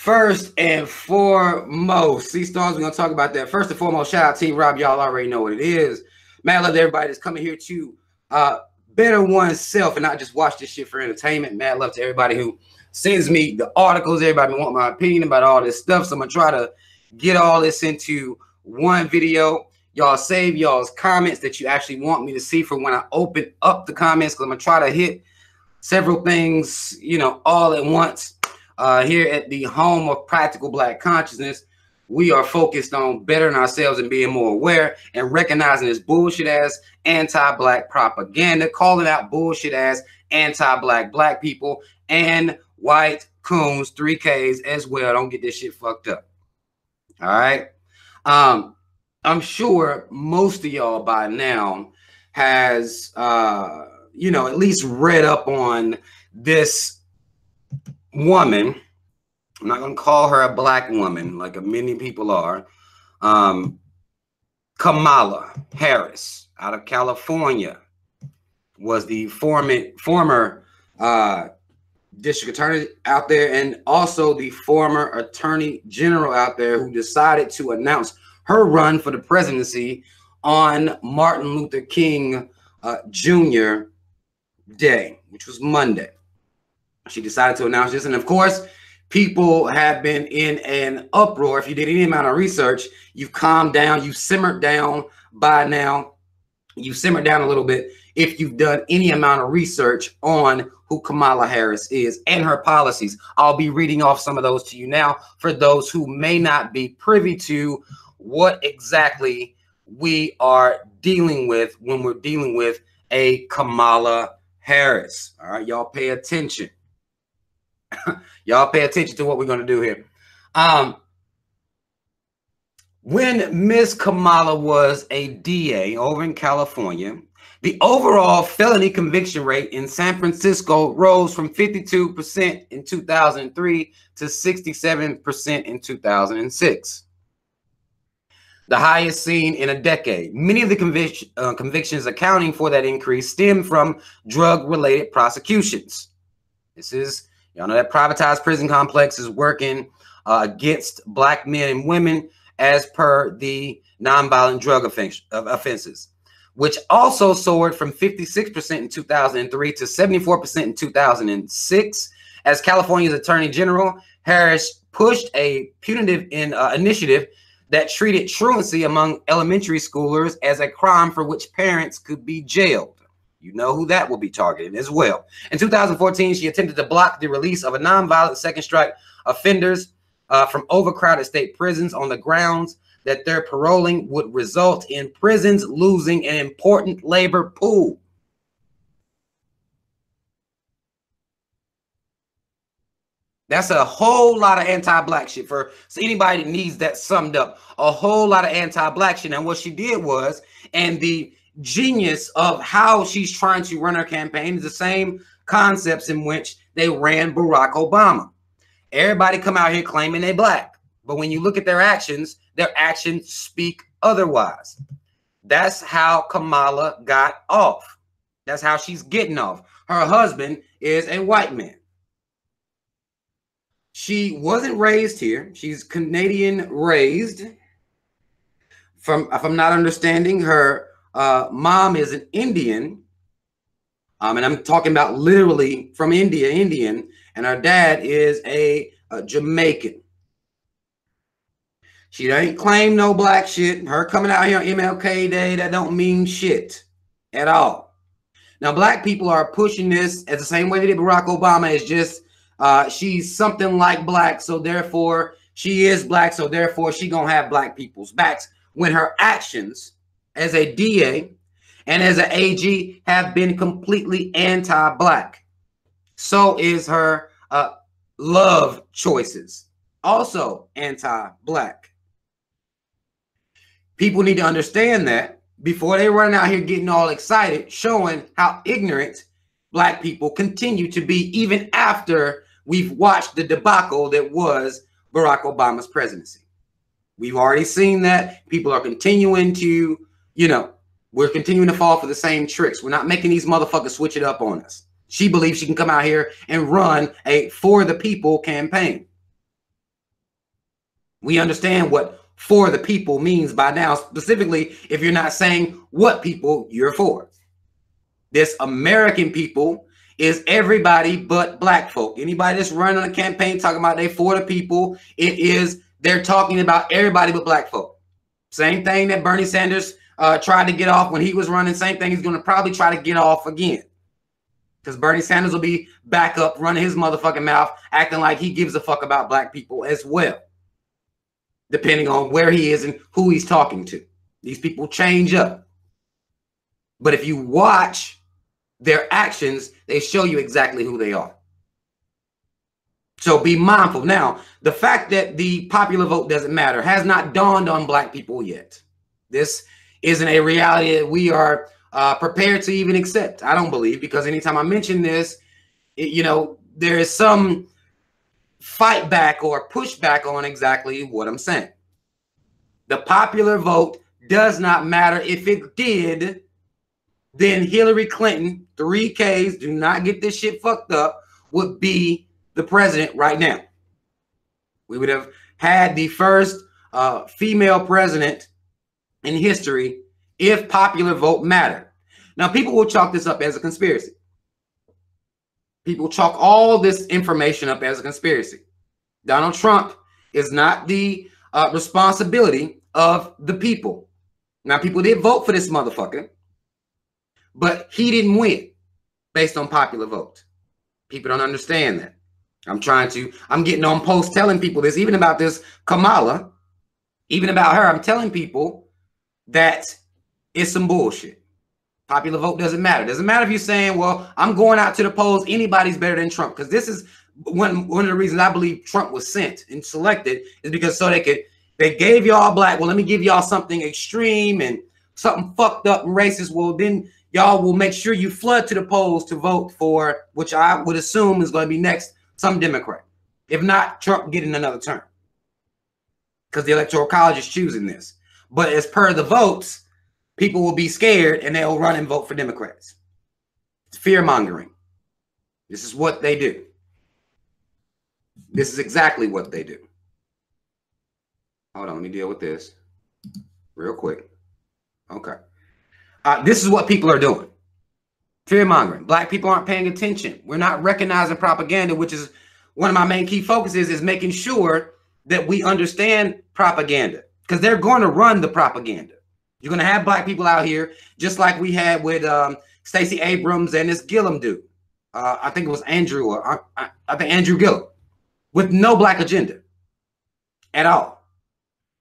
First and foremost, C-Stars, we're going to talk about that. First and foremost, shout out Team Rob. Y'all already know what it is. Man, I love everybody that's coming here to better oneself and not just watch this shit for entertainment. Mad love to everybody who sends me the articles. Everybody want my opinion about all this stuff. So I'm going to try to get all this into one video. Y'all save y'all's comments that you actually want me to see for when I open up the comments, because I'm going to try to hit several things, you know, all at once. Here at the home of practical Black consciousness, we are focused on bettering ourselves and being more aware and recognizing this bullshit ass anti-Black propaganda, calling out bullshit ass anti-Black Black people and white coons, 3Ks as well. Don't get this shit fucked up. All right. I'm sure most of y'all by now has, you know, at least read up on this woman. I'm not going to call her a Black woman like many people are. Kamala Harris out of California was the former district attorney out there, and also the former attorney general out there, who decided to announce her run for the presidency on Martin Luther King Jr. Day, which was Monday. She decided to announce this, and of course, people have been in an uproar. If you did any amount of research, you've calmed down, you've simmered down by now. You've simmered down a little bit if you've done any amount of research on who Kamala Harris is and her policies. I'll be reading off some of those to you now for those who may not be privy to what exactly we are dealing with when we're dealing with a Kamala Harris. All right, y'all pay attention. Y'all pay attention to what we're going to do here. When Miss Kamala was a DA over in California, the overall felony conviction rate in San Francisco rose from 52% in 2003 to 67% in 2006. The highest seen in a decade. Many of the convictions accounting for that increase stem from drug-related prosecutions. This is, y'all know that privatized prison complex is working against Black men and women as per the nonviolent drug offenses, which also soared from 56% in 2003 to 74% in 2006. As California's Attorney General, Harris pushed a punitive initiative that treated truancy among elementary schoolers as a crime for which parents could be jailed. You know who that will be targeted as well. In 2014, she attempted to block the release of a nonviolent second strike offenders from overcrowded state prisons on the grounds that their paroling would result in prisons losing an important labor pool. That's a whole lot of anti-Black shit. For anybody that needs that summed up, a whole lot of anti-Black shit. And what she did was, and the genius of how she's trying to run her campaign is the same concepts in which they ran Barack Obama. Everybody come out here claiming they Black, but when you look at their actions speak otherwise. That's how Kamala got off. That's how she's getting off. Her husband is a white man. She wasn't raised here. She's Canadian raised. If I'm not understanding, her mom is an Indian. And I'm talking about literally from India, Indian. And her dad is a Jamaican. She ain't claim no Black shit. Her coming out here on MLK Day, that don't mean shit at all. Now, Black people are pushing this as the same way they did Barack Obama. It's just she's something like Black, so therefore she is Black, so therefore she gonna have Black people's backs, when her actions as a DA and as an AG have been completely anti-Black. So is her love choices, also anti-Black. People need to understand that before they run out here getting all excited, showing how ignorant Black people continue to be even after we've watched the debacle that was Barack Obama's presidency. We've already seen that. People are continuing to, you know, we're continuing to fall for the same tricks. We're not making these motherfuckers switch it up on us. She believes she can come out here and run a for the people campaign. We understand what for the people means by now, specifically if you're not saying what people you're for. This American people is everybody but black folk. Anybody that's running on a campaign talking about they for the people, they're talking about everybody but black folk. Same thing that Bernie Sanders tried to get off when he was running. Same thing he's going to probably try to get off again. Because Bernie Sanders will be back up running his motherfucking mouth, acting like he gives a fuck about black people as well, depending on where he is and who he's talking to. These people change up. But if you watch their actions, they show you exactly who they are. So be mindful. Now, the fact that the popular vote doesn't matter has not dawned on black people yet. This isn't a reality that we are prepared to even accept. I don't believe, because anytime I mention this, there is some fight back or pushback on exactly what I'm saying. The popular vote does not matter. If it did, then Hillary Clinton, 3Ks, do not get this shit fucked up, would be the president right now. We would have had the first female president in history if popular vote mattered. Now, people will chalk this up as a conspiracy. People chalk all this information up as a conspiracy. Donald Trump is not the responsibility of the people. Now, people did vote for this motherfucker, but he didn't win based on popular vote. People don't understand that. I'm getting on posts telling people this, even about this Kamala, even about her. I'm telling people that it's some bullshit. Popular vote doesn't matter. Doesn't matter if you're saying, well, I'm going out to the polls, anybody's better than Trump. Because this is one of the reasons I believe Trump was sent and selected, is because so they gave y'all black, well, let me give y'all something extreme and something fucked up and racist. Well, then y'all will make sure you flood to the polls to vote for, which I would assume is going to be next, some Democrat. If not, Trump getting another term. Because the Electoral College is choosing this. But as per the votes, people will be scared and they'll run and vote for Democrats. It's fear-mongering. This is what they do. This is exactly what they do. Hold on, let me deal with this real quick. Okay. This is what people are doing. Fear-mongering. Black people aren't paying attention. We're not recognizing propaganda, which is one of my main key focuses, is making sure that we understand propaganda, because they're going to run the propaganda. You're going to have black people out here, just like we had with Stacey Abrams and this Gillum dude. I think it was Andrew, or I think Andrew Gillum, with no black agenda at all.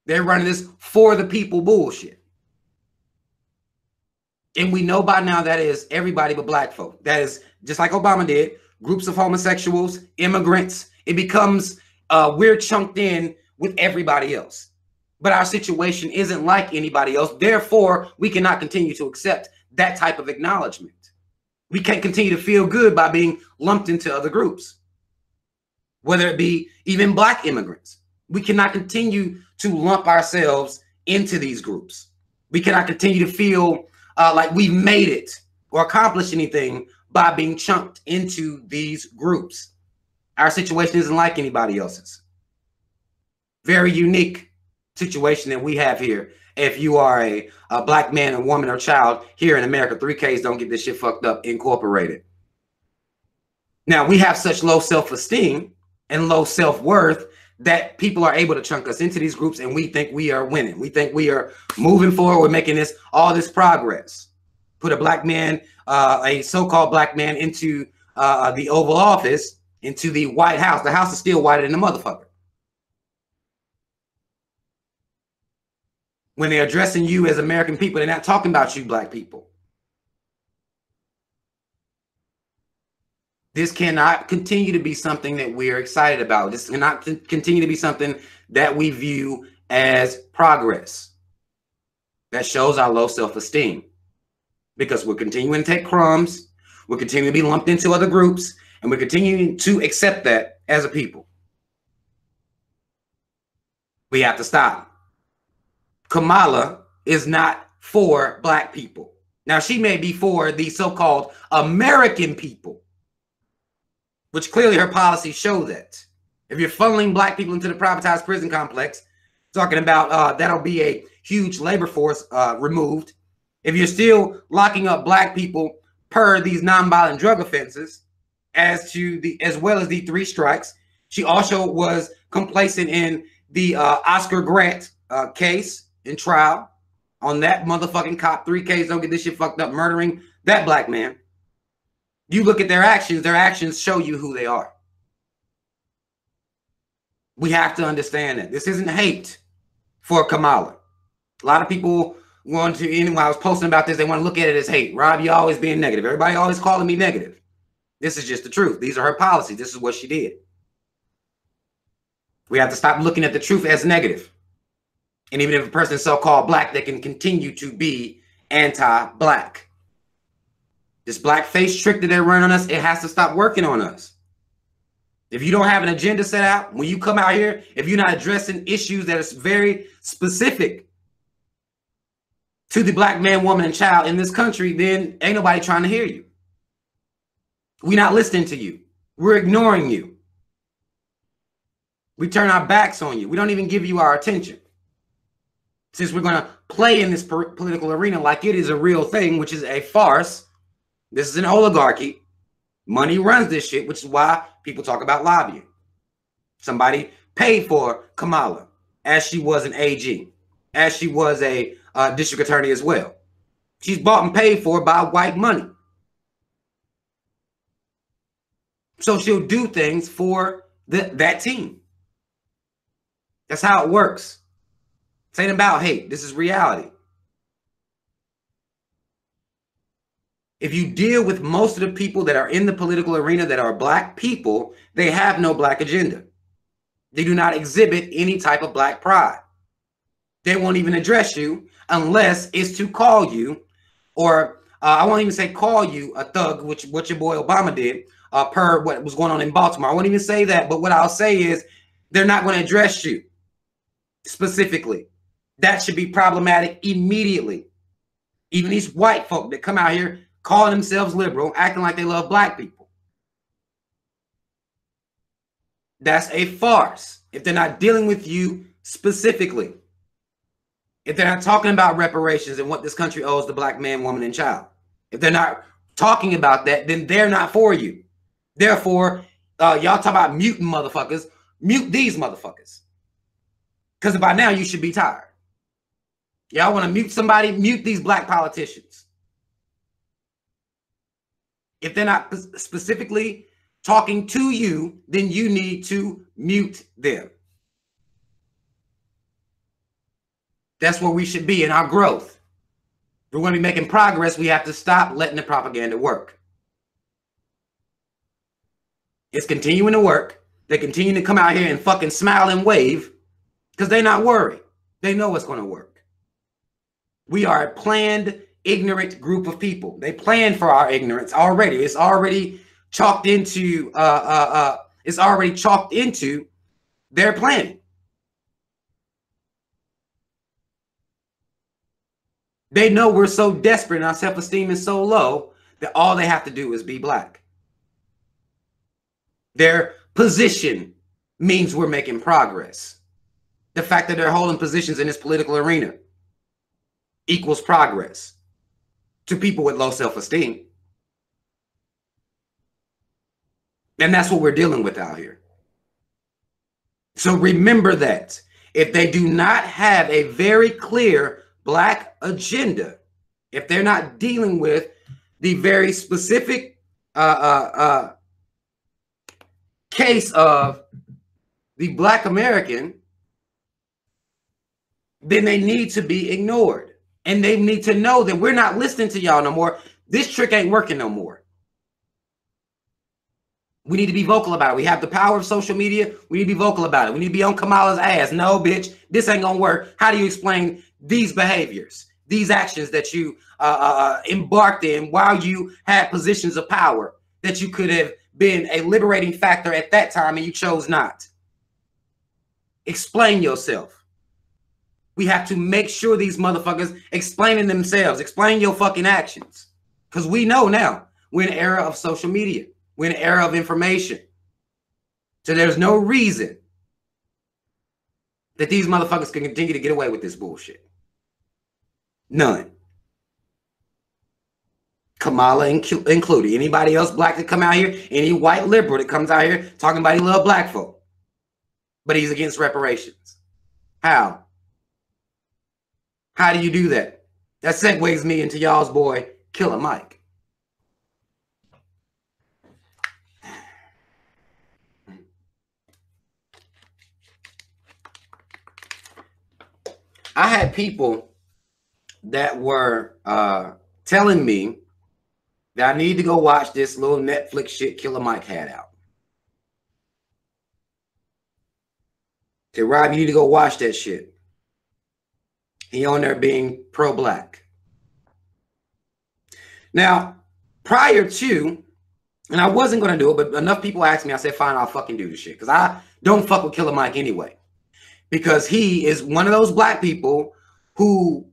They're running this for the people bullshit. And we know by now that is everybody but black folk. That is just like Obama did, groups of homosexuals, immigrants. It becomes we're chunked in with everybody else. But our situation isn't like anybody else. Therefore, we cannot continue to accept that type of acknowledgement. We can't continue to feel good by being lumped into other groups, whether it be even black immigrants. We cannot continue to lump ourselves into these groups. We cannot continue to feel like we've made it or accomplished anything by being chunked into these groups. Our situation isn't like anybody else's. Very unique situation that we have here. If you are a black man, a woman, or child here in America, 3Ks don't get this shit fucked up, incorporated. Now, we have such low self-esteem and low self-worth that people are able to chunk us into these groups, and we think we are winning. We think we are moving forward. We're making all this progress. Put a black man, a so-called black man, into the Oval Office, into the White House. The house is still whiter than the motherfucker. When they're addressing you as American people, they're not talking about you, black people. This cannot continue to be something that we're excited about. This cannot continue to be something that we view as progress. That shows our low self-esteem, because we're continuing to take crumbs. We're continuing to be lumped into other groups, and we're continuing to accept that as a people. We have to stop. Kamala is not for black people. Now, she may be for the so-called American people, which clearly her policies show that. If you're funneling black people into the privatized prison complex, talking about that'll be a huge labor force removed. If you're still locking up black people per these nonviolent drug offenses, as well as the 3 strikes. She also was complacent in the Oscar Grant case and trial on that motherfucking cop 3 case. Don't get this shit fucked up, murdering that black man. You look at their actions show you who they are. We have to understand that this isn't hate for Kamala. A lot of people want to, anyway, I was posting about this, they want to look at it as hate. Rob, you always being negative. Everybody always calling me negative. This is just the truth. These are her policies. This is what she did. We have to stop looking at the truth as negative. And even if a person is so-called black, they can continue to be anti-black. This black face trick that they're running on us, it has to stop working on us. If you don't have an agenda set out, when you come out here, if you're not addressing issues that are very specific to the black man, woman, and child in this country, then ain't nobody trying to hear you. We're not listening to you. We're ignoring you. We turn our backs on you. We don't even give you our attention. Since we're going to play in this political arena like it is a real thing, which is a farce. This is an oligarchy. Money runs this shit, which is why people talk about lobbying. Somebody paid for Kamala, as she was an AG, as she was a district attorney as well. She's bought and paid for by white money. So she'll do things for that team. That's how it works. This ain't about hate. This is reality. If you deal with most of the people that are in the political arena that are black people, they have no black agenda. They do not exhibit any type of black pride. They won't even address you unless it's to call you, or I won't even say call you a thug, which what your boy Obama did per what was going on in Baltimore. I won't even say that, but what I'll say is they're not going to address you specifically. That should be problematic immediately. Even these white folk that come out here calling themselves liberal, acting like they love black people. That's a farce. If they're not dealing with you specifically, if they're not talking about reparations and what this country owes the black man, woman, and child, if they're not talking about that, then they're not for you. Therefore, y'all talk about muting motherfuckers, mute these motherfuckers. Because by now you should be tired. Y'all want to mute somebody, mute these black politicians. If they're not specifically talking to you, then you need to mute them. That's where we should be in our growth. If we're going to be making progress, we have to stop letting the propaganda work. It's continuing to work. They continue to come out here and fucking smile and wave because they're not worried. They know it's going to work. We are a planned, ignorant group of people. They plan for our ignorance already. It's already chalked into their planning. They know we're so desperate and our self-esteem is so low that all they have to do is be black. Their position means we're making progress. The fact that they're holding positions in this political arena equals progress to people with low self-esteem. And that's what we're dealing with out here. So remember that if they do not have a very clear black agenda, if they're not dealing with the very specific case of the black American, then they need to be ignored. And they need to know that we're not listening to y'all no more. This trick ain't working no more. We need to be vocal about it. We have the power of social media. We need to be vocal about it. We need to be on Kamala's ass. No, bitch, this ain't gonna work. How do you explain these behaviors, these actions that you embarked in while you had positions of power that you could have been a liberating factor at that time and you chose not? Explain yourself. We have to make sure these motherfuckers explaining themselves, explain your fucking actions. Because we know now we're in an era of social media. We're in an era of information. So there's no reason that these motherfuckers can continue to get away with this bullshit. None. Kamala included. Anybody else black that come out here, any white liberal that comes out here talking about he love black folk, but he's against reparations. How? How do you do that? That segues me into y'all's boy, Killer Mike. I had people that were telling me that I need to go watch this little Netflix shit Killer Mike had out. Say, Rob, you need to go watch that shit. He on there being pro-black. Now, prior to, and I wasn't going to do it, but enough people asked me, I said, fine, I'll fucking do this shit. Because I don't fuck with Killer Mike anyway. Because he is one of those black people who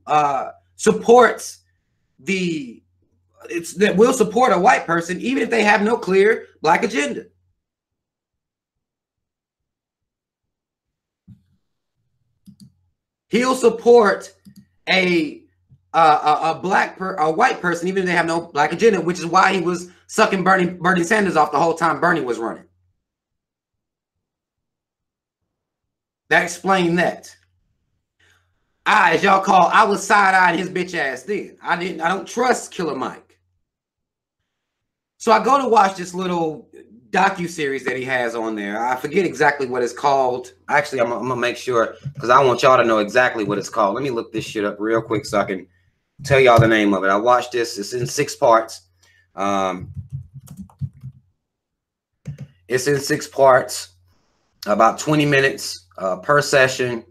supports that will support a white person even if they have no clear black agenda. He'll support a white person even if they have no black agenda, which is why he was sucking Bernie Sanders off the whole time Bernie was running. That explained that. As y'all call, I was side-eyeing his bitch ass then. I don't trust Killer Mike. So I go to watch this little docu-series that he has on there. I forget exactly what it's called. Actually, I'm gonna make sure because I want y'all to know exactly what it's called. Let me look this shit up real quick so I can tell y'all the name of it. I watched this. It's in 6 parts. It's in 6 parts, about 20 minutes per session.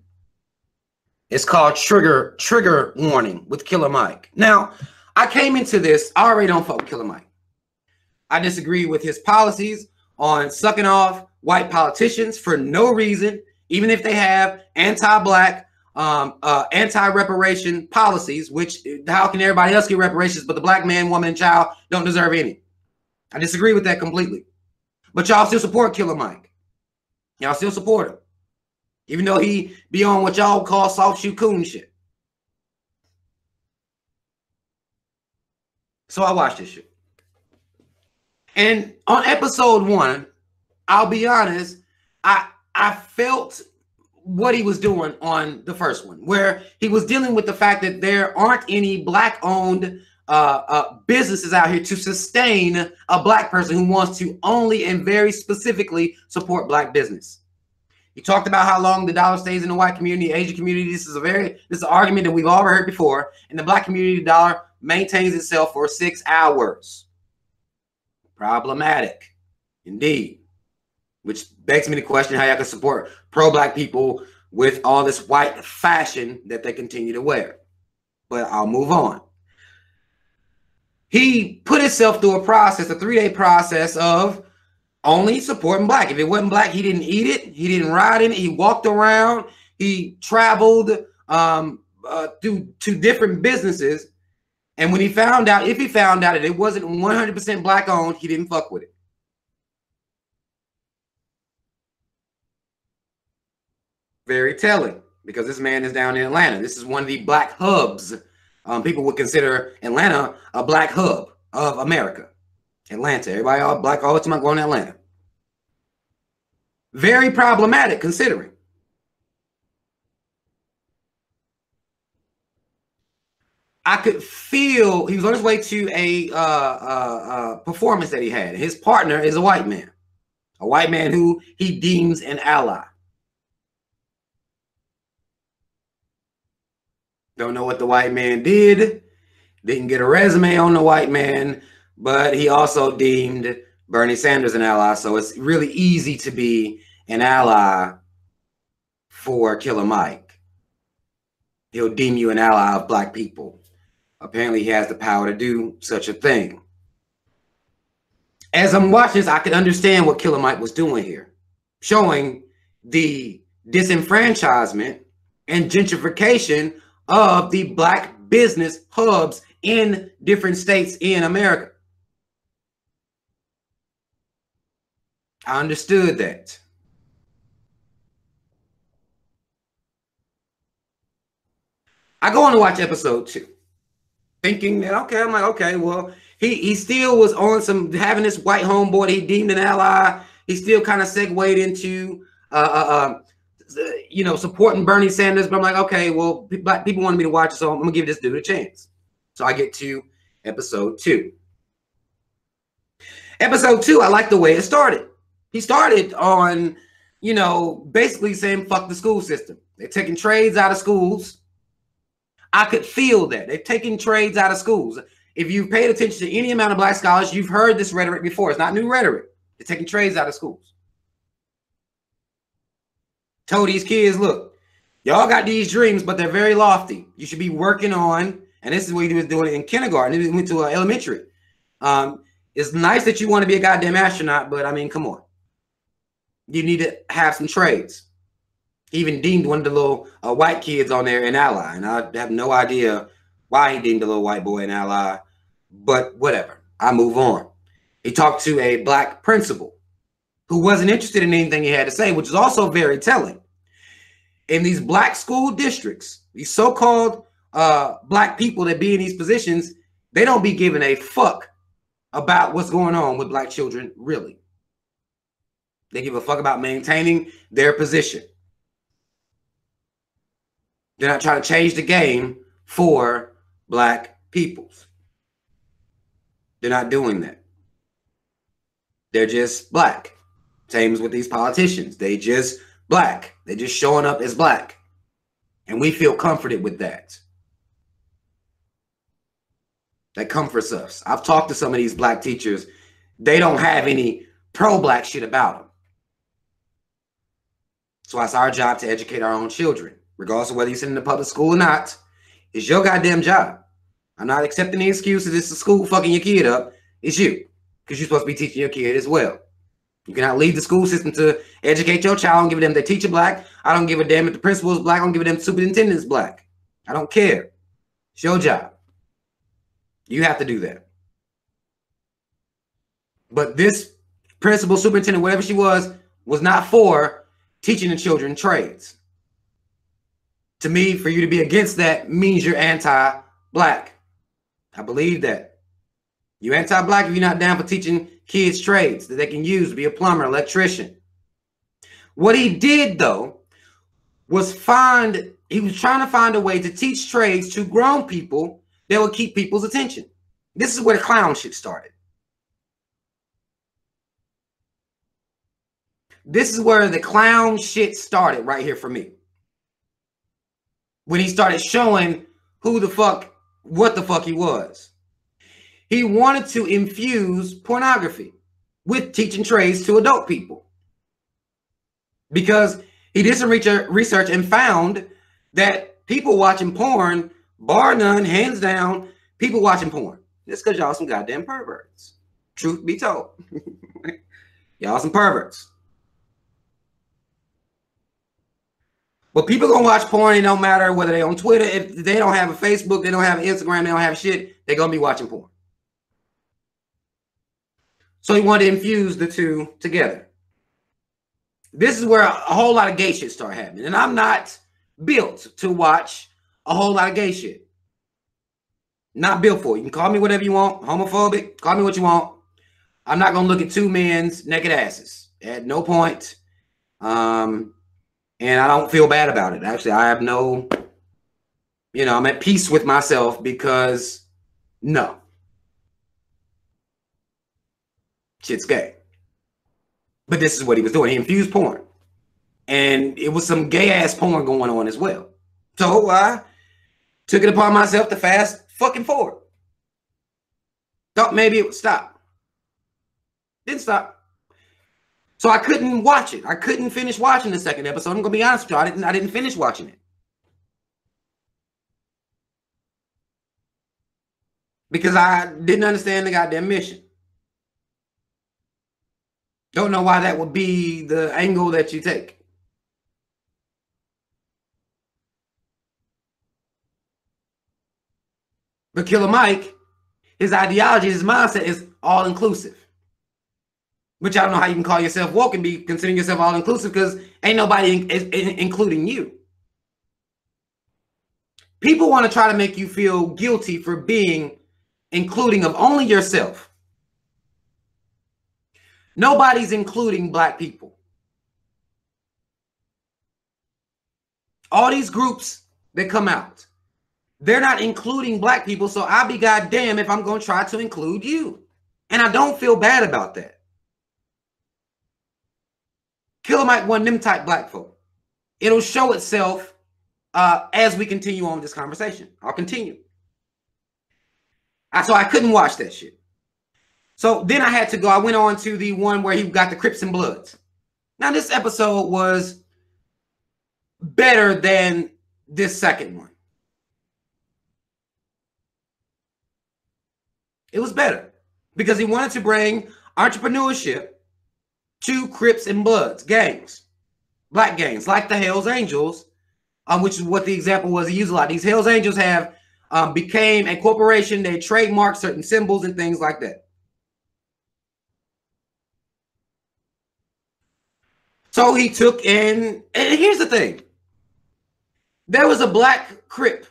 It's called Trigger Warning with Killer Mike. Now, I came into this, I already don't fuck with Killer Mike. I disagree with his policies on sucking off white politicians for no reason, even if they have anti-black, anti-reparation policies, which how can everybody else get reparations, but the black man, woman, and child don't deserve any. I disagree with that completely. But y'all still support Killer Mike. Y'all still support him. Even though he be on what y'all call soft shoe coon shit. So I watched this shit. And on episode 1, I'll be honest, I felt what he was doing on the first one, where he was dealing with the fact that there aren't any black-owned businesses out here to sustain a black person who wants to only and very specifically support black business. He talked about how long the dollar stays in the white community, Asian community. This is an argument that we've all heard before. In the black community, the dollar maintains itself for 6 hours. Problematic, indeed. Which begs me to question how y'all can support pro-black people with all this white fashion that they continue to wear. But I'll move on. He put himself through a process, a 3-day process of only supporting black. If it wasn't black, he didn't eat it. He didn't ride in it. He walked around. He traveled to different businesses. And when he found out, if he found out that it wasn't 100% black owned, he didn't fuck with it. Very telling, because this man is down in Atlanta. This is one of the black hubs. People would consider Atlanta a black hub of America. Atlanta, everybody all black all the time going to Atlanta. Very problematic considering. I could feel he was on his way to a performance that he had. His partner is a white man who he deems an ally. Don't know what the white man did. Didn't get a resume on the white man. But he also deemed Bernie Sanders an ally. So it's really easy to be an ally for Killer Mike. He'll deem you an ally of black people. Apparently, he has the power to do such a thing. As I'm watching this, I can understand what Killer Mike was doing here. Showing the disenfranchisement and gentrification of the black business hubs in different states in America. I understood that. I go on to watch episode 2, thinking that, okay, I'm like, okay, well, he still was on some, having this white homeboy that he deemed an ally. He still kind of segued into, supporting Bernie Sanders. But I'm like, okay, well, black people wanted me to watch it, so I'm going to give this dude a chance. So I get to episode 2. Episode 2, I like the way it started. He started on, basically saying, fuck the school system. They're taking trades out of schools. I could feel that. They're taking trades out of schools. If you've paid attention to any amount of black scholars, you've heard this rhetoric before. It's not new rhetoric. They're taking trades out of schools. Told these kids, look, y'all got these dreams, but they're very lofty. You should be working on, and this is what he was doing in kindergarten. He went to elementary. It's nice that you want to be a goddamn astronaut, but I mean, come on. You need to have some trades. He even deemed one of the little white kids on there an ally, and I have no idea why he deemed the little white boy an ally, but whatever. I move on. He talked to a black principal who wasn't interested in anything he had to say, which is also very telling. In these black school districts, these so-called black people that be in these positions, they don't be giving a fuck about what's going on with black children, really. They give a fuck about maintaining their position. They're not trying to change the game for black peoples. They're not doing that. They're just black. Same as with these politicians. They just black. They're just showing up as black. And we feel comforted with that. That comforts us. I've talked to some of these black teachers. They don't have any pro-black shit about them. So it's our job to educate our own children. Regardless of whether you sit in the public school or not, it's your goddamn job. I'm not accepting the excuses. It's the school fucking your kid up. It's you. Because you're supposed to be teaching your kid as well. You cannot leave the school system to educate your child and give them the teacher black. I don't give a damn if the principal is black. I don't give a damn if the superintendent is black. I don't care. It's your job. You have to do that. But this principal, superintendent, whatever she was not for teaching the children trades. To me, for you to be against that means you're anti-black. I believe that. You're anti-black if you're not down for teaching kids trades that they can use to be a plumber, electrician. What he did, though, was he was trying to find a way to teach trades to grown people that would keep people's attention. This is where the clown shit started. This is where the clown shit started right here for me. When he started showing what the fuck he was. He wanted to infuse pornography with teaching trades to adult people. Because he did some research and found that people watching porn, bar none, hands down, people watching porn. That's because y'all some goddamn perverts. Truth be told. Y'all some perverts. But people gonna watch porn. It don't matter whether they on Twitter. If they don't have a Facebook, they don't have an Instagram, they don't have shit, they're gonna be watching porn. So he wanted to infuse the two together. This is where a whole lot of gay shit start happening. And I'm not built to watch a whole lot of gay shit. Not built for it. You can call me whatever you want. Homophobic. Call me what you want. I'm not going to look at two men's naked asses. At no point. And I don't feel bad about it. Actually, I have no... I'm at peace with myself because... No. Shit's gay. But this is what he was doing. He infused porn. And it was some gay-ass porn going on as well. So I took it upon myself to fast fucking forward. Thought maybe it would stop. Didn't stop. So I couldn't watch it. I couldn't finish watching the second episode. I'm going to be honest with you. I didn't finish watching it. Because I didn't understand the goddamn mission. Don't know why that would be the angle that you take. But Killer Mike, his ideology, his mindset is all-inclusive. Which I don't know how you can call yourself woke and be considering yourself all-inclusive because ain't nobody including you. People want to try to make you feel guilty for being including of only yourself. Nobody's including Black people. All these groups that come out, they're not including Black people, so I'll be goddamn if I'm going to try to include you. And I don't feel bad about that. Killer Mike one them type Black folk. It'll show itself as we continue on this conversation. I'll continue. So I couldn't watch that shit. So then I had to go. I went on to the one where he got the Crips and Bloods. Now this episode was better than this second one. It was better because he wanted to bring entrepreneurship to Crips and Bloods, gangs, Black gangs, like the Hells Angels, which is what the example was. He used a lot. These Hells Angels have became a corporation. They trademark certain symbols and things like that. So he took and here's the thing. There was a Black Crip.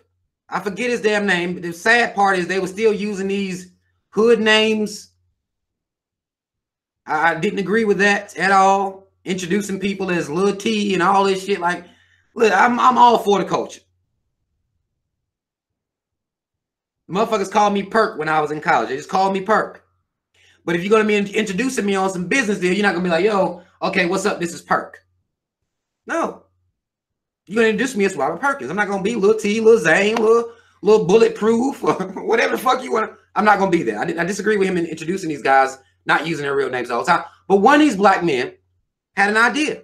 I forget his damn name. The sad part is they were still using these hood names. I didn't agree with that at all. Introducing people as Lil T and all this shit. Like, look, I'm all for the culture. Motherfuckers called me Perk when I was in college. They just called me Perk. But if you're going to be introducing me on some business deal, you're not going to be like, yo, okay, what's up? This is Perk. No. You're going to introduce me as Robert Perkins. I'm not going to be Lil T, Lil Zane, Lil Bulletproof, or whatever the fuck you want. I'm not going to be there. I disagree with him in introducing these guys, not using their real names all the time. But one of these Black men had an idea.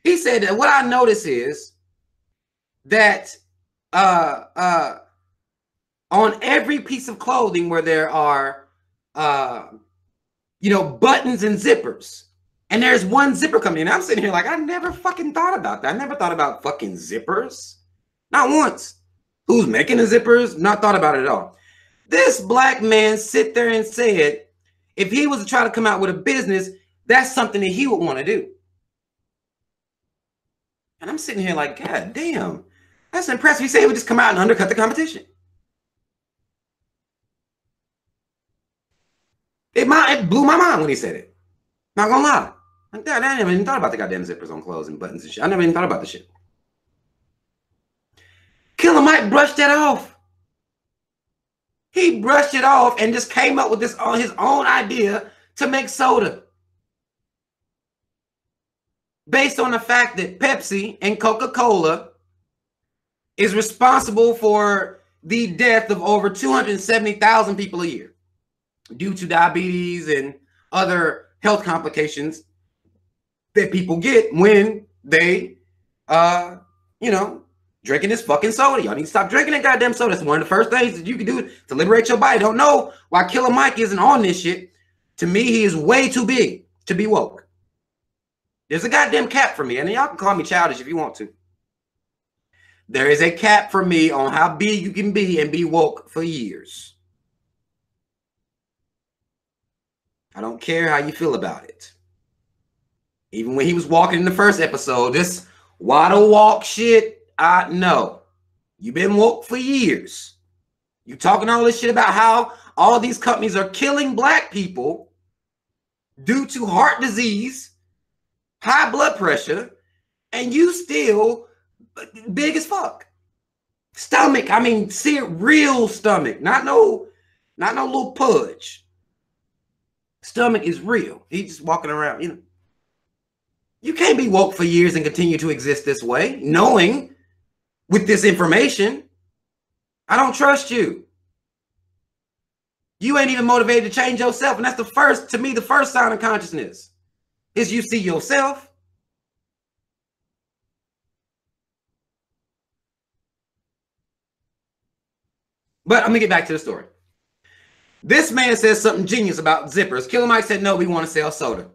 He said that what I notice is that on every piece of clothing where there are buttons and zippers, and there's one zipper coming in. I'm sitting here like, I never fucking thought about that. I never thought about fucking zippers. Not once. Who's making the zippers? Not thought about it at all. This Black man sit there and said, if he was to try to come out with a business, that's something that he would want to do. And I'm sitting here like, God damn, that's impressive. He said he would just come out and undercut the competition. It blew my mind when he said it. Not gonna lie. Like that, I never even thought about the goddamn zippers on clothes and buttons and shit. I never even thought about the shit. Killer Mike brushed that off. He brushed it off and just came up with this on his own idea to make soda. Based on the fact that Pepsi and Coca-Cola is responsible for the death of over 270,000 people a year due to diabetes and other health complications that people get when they, drinking this fucking soda. Y'all need to stop drinking that goddamn soda. That's one of the first things that you can do to liberate your body. Don't know why Killer Mike isn't on this shit. To me, he is way too big to be woke. There's a goddamn cap for me, and y'all can call me childish if you want to. There is a cap for me on how big you can be and be woke for years. I don't care how you feel about it. Even when he was walking in the first episode, this waddle walk shit, I know. You've been woke for years. You talking all this shit about how all these companies are killing Black people due to heart disease, high blood pressure, and you still big as fuck. Stomach, I mean, see, real stomach, not no little pudge. Stomach is real. He's just walking around, You can't be woke for years and continue to exist this way, knowing with this information. I don't trust you. You ain't even motivated to change yourself. And that's the first sign of consciousness is you see yourself. But I'm gonna get back to the story. This man says something genius about zippers. Killer Mike said, no, we want to sell soda.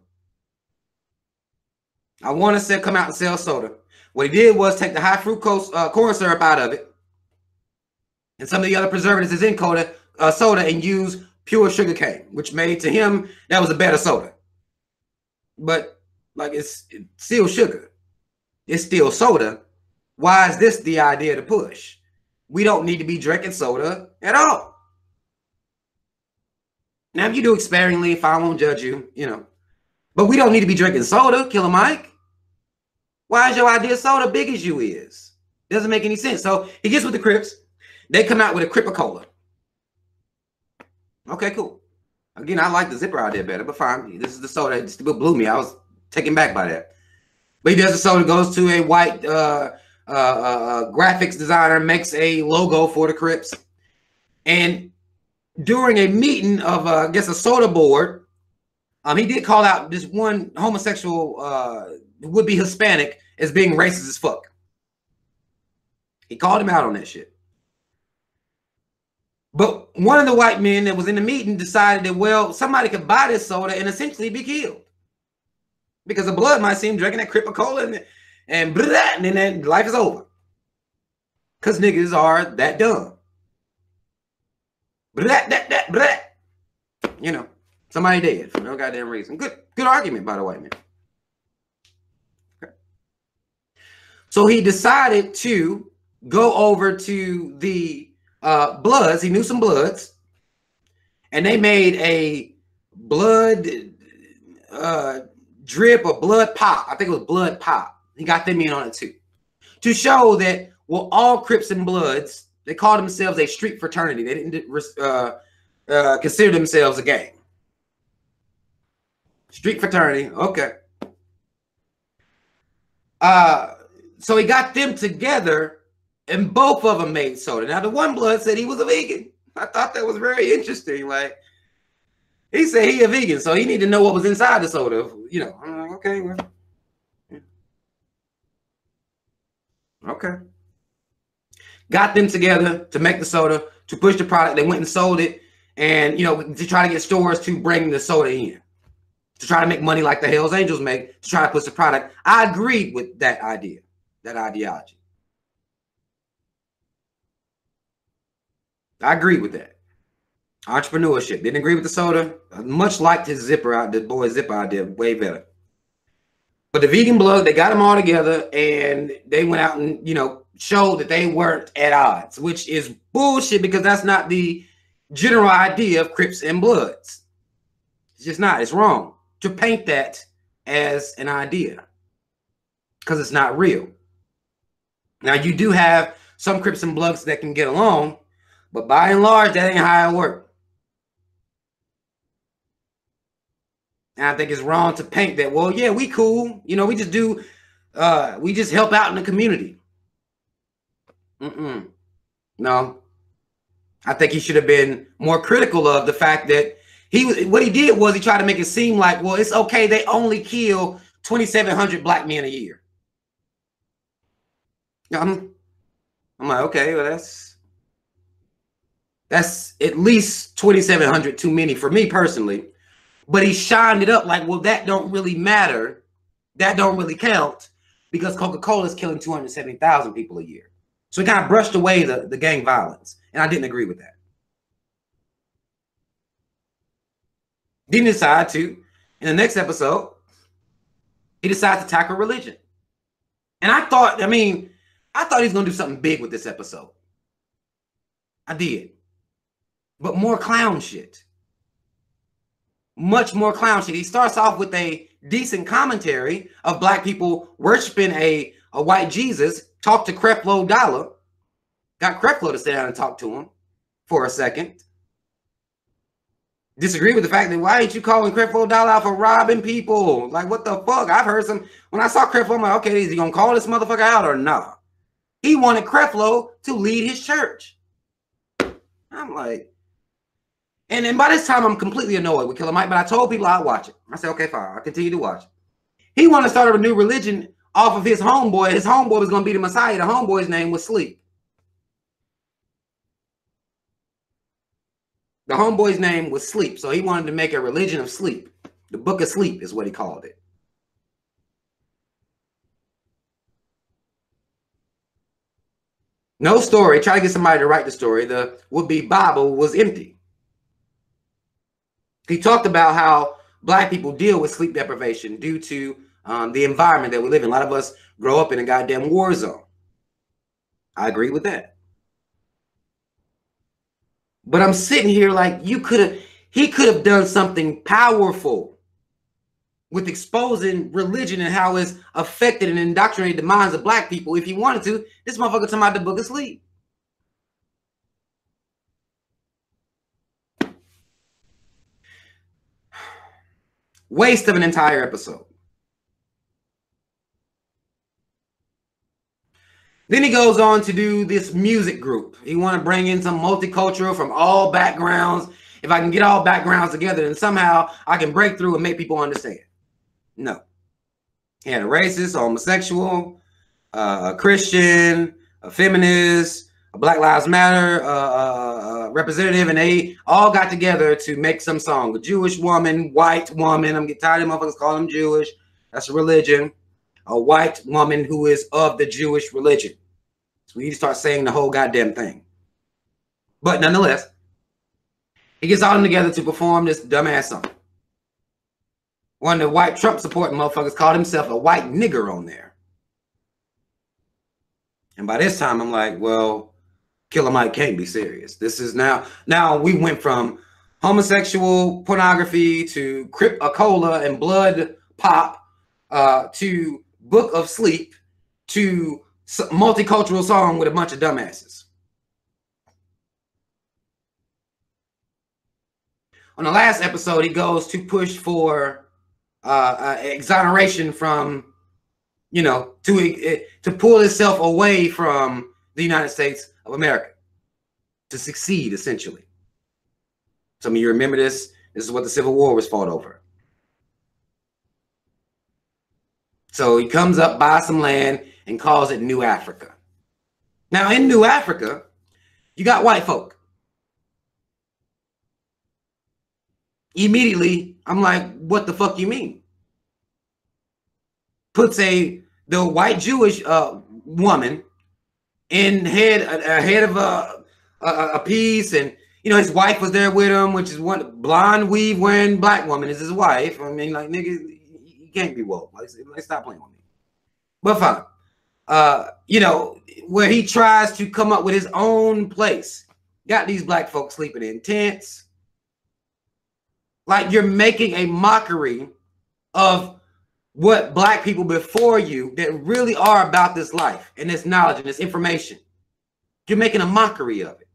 I want to come out and sell soda. What he did was take the high fructose corn syrup out of it and some of the other preservatives is in soda and use pure sugar cane, which made to him, that was a better soda. But like it's still sugar. It's still soda Why is this the idea to push? We don't need to be drinking soda at all. Now, if you do it sparingly, if I won't judge you, you know. But we don't need to be drinking soda, Killer Mike. Why is your idea soda big as you is? Doesn't make any sense. So he gets with the Crips. They come out with a Cripicola. Okay, cool. Again, I like the zipper idea better, but fine. This is the soda. It still blew me. I was taken back by that. But he does the soda, goes to a white graphics designer, makes a logo for the Crips. And during a meeting of, I guess, a soda board, he did call out this one homosexual, would be Hispanic, as being racist as fuck. He called him out on that shit. But one of the white men that was in the meeting decided that, well, somebody could buy this soda and essentially be killed. Because the blood might see him drinking that Cripicola and then life is over. Because niggas are that dumb. You know, somebody dead for no goddamn reason. Good argument, by the way, man. Okay. So he decided to go over to the Bloods. He knew some Bloods, and they made a blood drip or blood pop. I think it was blood pop. He got them in on it too, to show that, well, all Crips and Bloods, they called themselves a street fraternity. They didn't consider themselves a gang. Street fraternity, okay. So he got them together, and both of them made soda. Now, the one Blood said he was a vegan. I thought that was very interesting. Like, he said he a vegan, so he needed to know what was inside the soda. You know, I'm like, okay, well, yeah. Okay. Got them together to make the soda, to push the product. They went and sold it, and, you know, to try to get stores to bring the soda in, to try to make money like the Hells Angels make, to try to push the product. I agreed with that idea, that ideology. I agree with that. Entrepreneurship. Didn't agree with the soda. I much liked his zipper out, the boy's zipper idea, way better. But the vegan Blood, they got them all together, and they went out and, you know, showed that they weren't at odds, which is bullshit, because that's not the general idea of Crips and Bloods. It's just not. It's wrong to paint that as an idea, because it's not real. Now, you do have some Crips and Bloods that can get along, but by and large, that ain't how it works. And I think it's wrong to paint that, well, yeah, we cool. You know, we just do, we just help out in the community. No. I think he should have been more critical of the fact that what he did was he tried to make it seem like, well, it's okay, they only kill 2,700 black men a year. I'm like, okay, well, that's at least 2,700 too many for me personally. But he shined it up like, well, that don't really matter. That don't really count, because Coca-Cola is killing 270,000 people a year. So he kind of brushed away the gang violence. And I didn't agree with that. Then he decided to, in the next episode, he decided to tackle religion. And I thought he was going to do something big with this episode. I did. But more clown shit. Much more clown shit. He starts off with a decent commentary of black people worshiping a white Jesus, talked to Creflo Dollar, got Creflo to sit down and talk to him for a second. Disagree with the fact that, why ain't you calling Creflo Dollar out for robbing people? Like, what the fuck? I've heard some, when I saw Creflo, I'm like, okay, is he gonna call this motherfucker out or not? He wanted Creflo to lead his church. I'm like, and then by this time, I'm completely annoyed with Killer Mike, but I told people I'd watch it. I said, okay, fine, I'll continue to watch it. He wanted to start a new religion off of his homeboy. His homeboy was going to be the Messiah. The homeboy's name was Sleep. The homeboy's name was Sleep, so he wanted to make a religion of sleep. The Book of Sleep is what he called it. No story. Try to get somebody to write the story. The would-be Bible was empty. He talked about how black people deal with sleep deprivation due to the environment that we live in. A lot of us grow up in a goddamn war zone. I agree with that. But I'm sitting here like he could have done something powerful with exposing religion and how it's affected and indoctrinated the minds of black people if he wanted to. This motherfucker talking about the book of sleep. Waste of an entire episode. Then he goes on to do this music group. He want to bring in some multicultural from all backgrounds. If I can get all backgrounds together, then somehow I can break through and make people understand. No. He had a racist, a homosexual, a Christian, a feminist, a Black Lives Matter representative, and they all got together to make some song. A Jewish woman, white woman. I'm getting tired of motherfuckers calling them Jewish. That's a religion. A white woman who is of the Jewish religion. So we need to start saying the whole goddamn thing. But nonetheless, he gets all them together to perform this dumbass song. One of the white Trump supporting motherfuckers called himself a white nigger on there. And by this time, I'm like, well, Killer Mike can't be serious. This is now we went from homosexual pornography to Crip-A-Cola and blood pop to Book of Sleep to multicultural song with a bunch of dumbasses. On the last episode, he goes to push for exoneration from, you know, to pull itself away from the United States of America, to succeed, essentially. Some of you remember this. This is what the Civil War was fought over. So he comes up, buys some land, and calls it New Africa. Now, in New Africa, you got white folk. Immediately, I'm like, what the fuck you mean? Puts the white Jewish woman in head of a piece, and you know his wife was there with him, which is one blonde weave wearing black woman is his wife. I mean, like, nigga, you can't be woke. Like, stop playing with me. But fine. You know, where he tries to come up with his own place. Got these black folks sleeping in tents. Like, you're making a mockery of what black people before you that really are about this life and this knowledge and this information. You're making a mockery of it.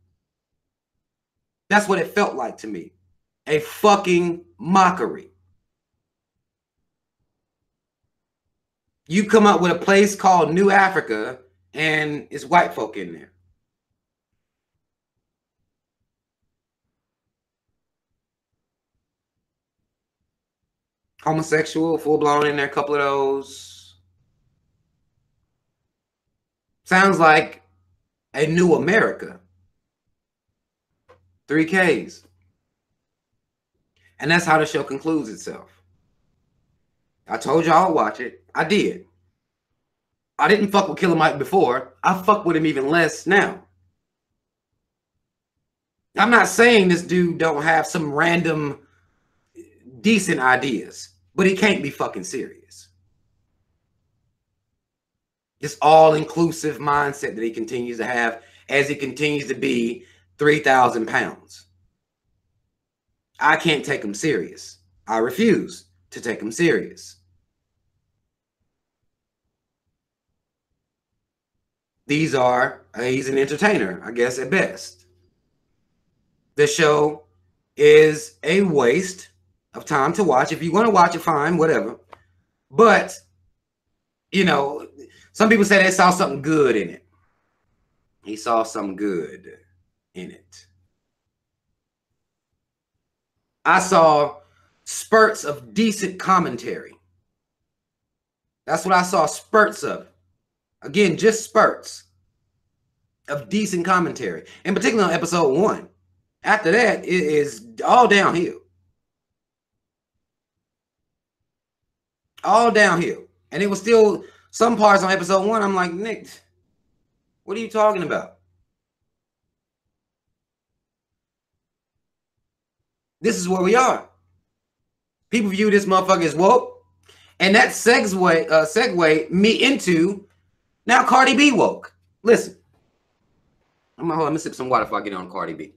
That's what it felt like to me. A fucking mockery. You come up with a place called New Africa and it's white folk in there. Homosexual, full-blown in there, a couple of those. Sounds like a new America. 3 Ks. And that's how the show concludes itself. I told y'all I'll watch it. I did. I didn't fuck with Killer Mike before. I fuck with him even less now. I'm not saying this dude don't have some random decent ideas, but he can't be fucking serious. This all-inclusive mindset that he continues to have as he continues to be 3,000 pounds. I can't take him serious. I refuse to take him serious. He's an entertainer, I guess, at best. The show is a waste of time to watch. If you want to watch it, fine, whatever. But, you know, some people say they saw something good in it. He saw some good in it. I saw spurts of decent commentary. That's what I saw, spurts of. Again, just spurts of decent commentary. In particular, on episode 1. After that, it is all downhill. All downhill. And it was still some parts on episode 1. I'm like, Nick, what are you talking about? This is where we are. People view this motherfucker as woke. And that segue me into now Cardi B woke. Listen, Let me sip some water before I get on Cardi B.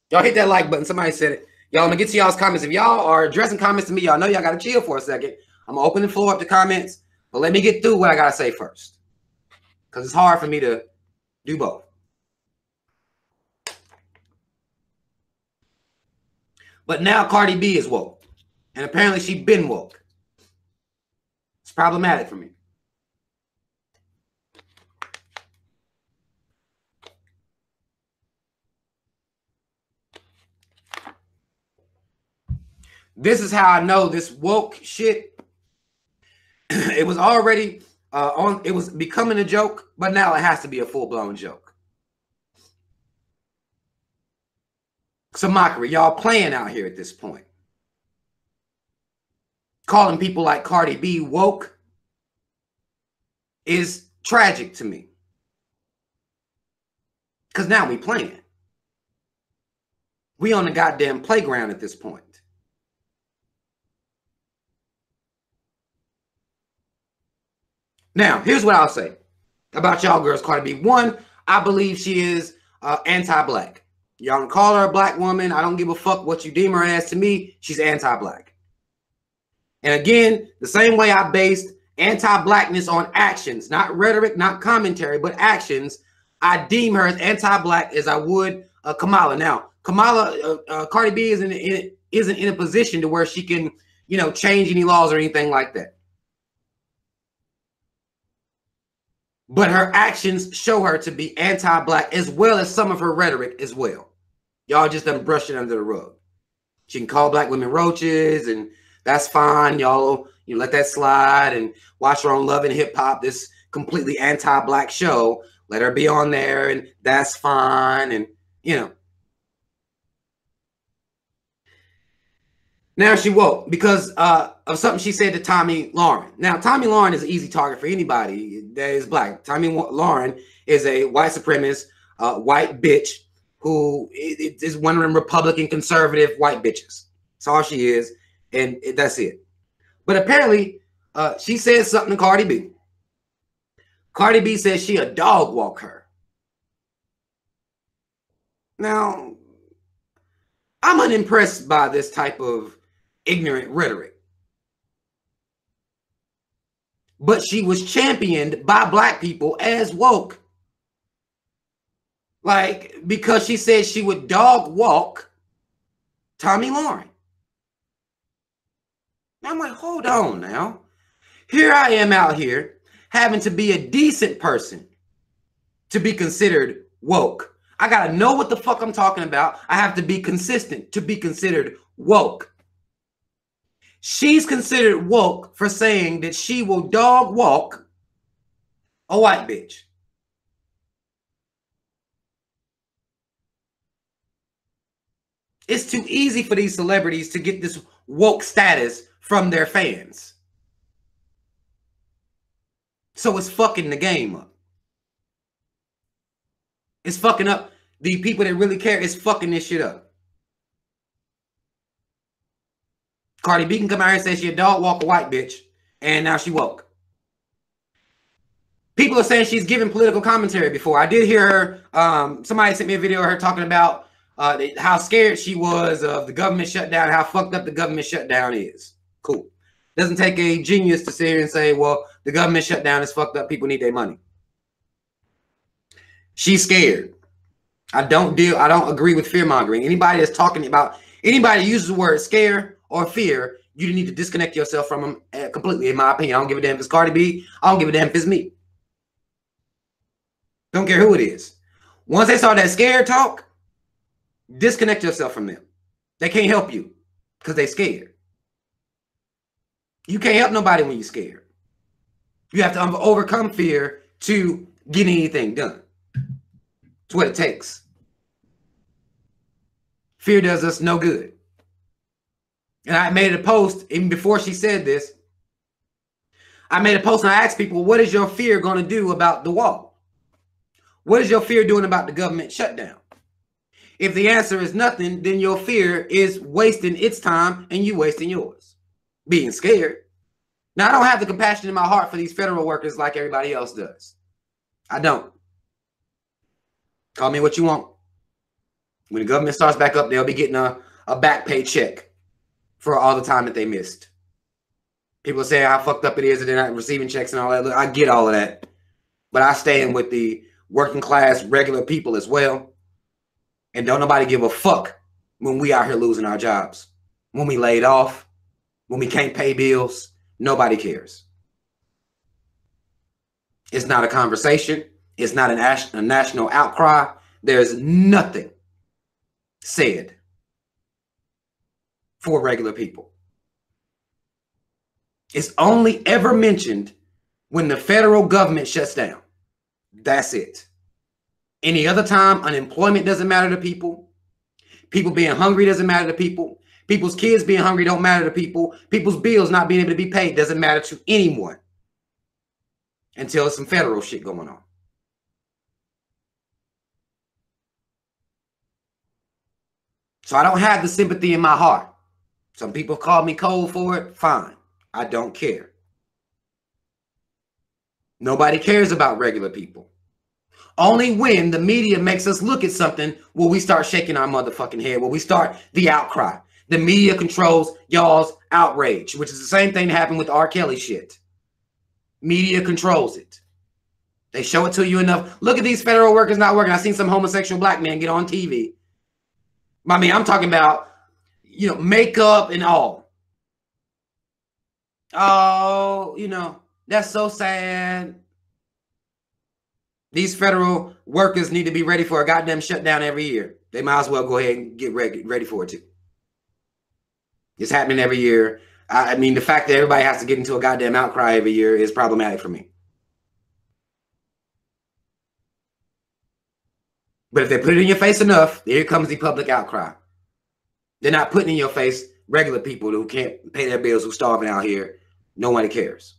Y'all hit that like button. Somebody said it. Y'all, I'm gonna get to y'all's comments. If y'all are addressing comments to me, y'all know y'all gotta chill for a second. I'm gonna open the floor up to comments, but let me get through what I gotta say first, because it's hard for me to do both. But now Cardi B is woke, and apparently she's been woke. It's problematic for me. This is how I know this woke shit. It was already it was becoming a joke, but now it has to be a full-blown joke. It's a mockery. Y'all playing out here at this point. Calling people like Cardi B woke is tragic to me. Because now we playing. We on the goddamn playground at this point. Now, here's what I'll say about y'all girls, Cardi B. One, I believe she is anti-black. Y'all can call her a black woman. I don't give a fuck what you deem her as. To me, she's anti-black. And again, the same way I based anti-blackness on actions, not rhetoric, not commentary, but actions, I deem her as anti-black as I would Kamala. Now, Kamala, Cardi B isn't in a position to where she can, you know, change any laws or anything like that. But her actions show her to be anti-black, as well as some of her rhetoric as well. Y'all just done brush it under the rug. She can call black women roaches, and that's fine. Y'all, you let that slide and watch her on Love and Hip Hop, this completely anti-black show. Let her be on there, and that's fine. And, you know. Now she woke because of something she said to Tomi Lahren. Now, Tomi Lahren is an easy target for anybody that is black. Tomi Lahren is a white supremacist, white bitch who is one of them Republican conservative white bitches. That's all she is, and that's it. But apparently, she said something to Cardi B. Cardi B says she a dog walk her. Now, I'm unimpressed by this type of ignorant rhetoric. But she was championed by black people as woke. Like, because she said she would dog walk Tomi Lahren. I'm like, hold on now. Here I am out here having to be a decent person to be considered woke. I got to know what the fuck I'm talking about. I have to be consistent to be considered woke. She's considered woke for saying that she will dog walk a white bitch. It's too easy for these celebrities to get this woke status from their fans. So it's fucking the game up. It's fucking up the people that really care. It's fucking this shit up. Cardi B can come out here and say she a dog walk a white bitch, and now she woke. People are saying she's given political commentary before. I did hear her. Somebody sent me a video of her talking about how scared she was of the government shutdown, how fucked up the government shutdown is. Cool. Doesn't take a genius to sit here and say, well, the government shutdown is fucked up. People need their money. She's scared. I don't agree with fear mongering. Anybody that's talking about, anybody uses the word scare or fear, you need to disconnect yourself from them completely, in my opinion. I don't give a damn if it's Cardi B. I don't give a damn if it's me. Don't care who it is. Once they start that scare talk, disconnect yourself from them. They can't help you because they're scared. You can't help nobody when you're scared. You have to overcome fear to get anything done. It's what it takes. Fear does us no good. And I made a post even before she said this. I made a post and I asked people, what is your fear going to do about the wall? What is your fear doing about the government shutdown? If the answer is nothing, then your fear is wasting its time and you wasting yours. Being scared. Now, I don't have the compassion in my heart for these federal workers like everybody else does. I don't. Call me what you want. When the government starts back up, they'll be getting a back pay check for all the time that they missed. People say how fucked up it is that they're not receiving checks and all that. Look, I get all of that. But I stand with the working class, regular people as well. And don't nobody give a fuck when we out here losing our jobs. When we laid off, when we can't pay bills, nobody cares. It's not a conversation. It's not a national outcry. There's nothing said for regular people. It's only ever mentioned when the federal government shuts down. That's it. Any other time, unemployment doesn't matter to people. People being hungry doesn't matter to people. People's kids being hungry don't matter to people. People's bills not being able to be paid doesn't matter to anyone until there's some federal shit going on. So I don't have the sympathy in my heart. Some people call me cold for it. Fine. I don't care. Nobody cares about regular people. Only when the media makes us look at something will we start shaking our motherfucking head, will we start the outcry. The media controls y'all's outrage, which is the same thing that happened with R. Kelly shit. Media controls it. They show it to you enough. Look at these federal workers not working. I seen some homosexual black man get on TV. I mean, I'm talking about, you know, makeup and all. Oh, you know, that's so sad. These federal workers need to be ready for a goddamn shutdown every year. They might as well go ahead and get ready for it too. It's happening every year. I mean, the fact that everybody has to get into a goddamn outcry every year is problematic for me. But if they put it in your face enough, here comes the public outcry. They're not putting in your face regular people who can't pay their bills, who's starving out here. Nobody cares.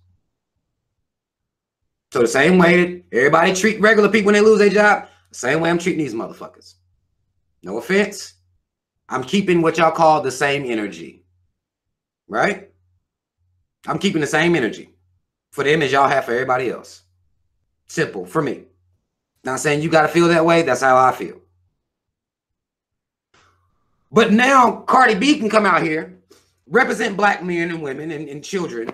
So the same way everybody treat regular people when they lose their job, the same way I'm treating these motherfuckers. No offense. I'm keeping what y'all call the same energy. Right? I'm keeping the same energy for them as y'all have for everybody else. Simple for me. Not saying you got to feel that way. That's how I feel. But now Cardi B can come out here, represent black men and women and children.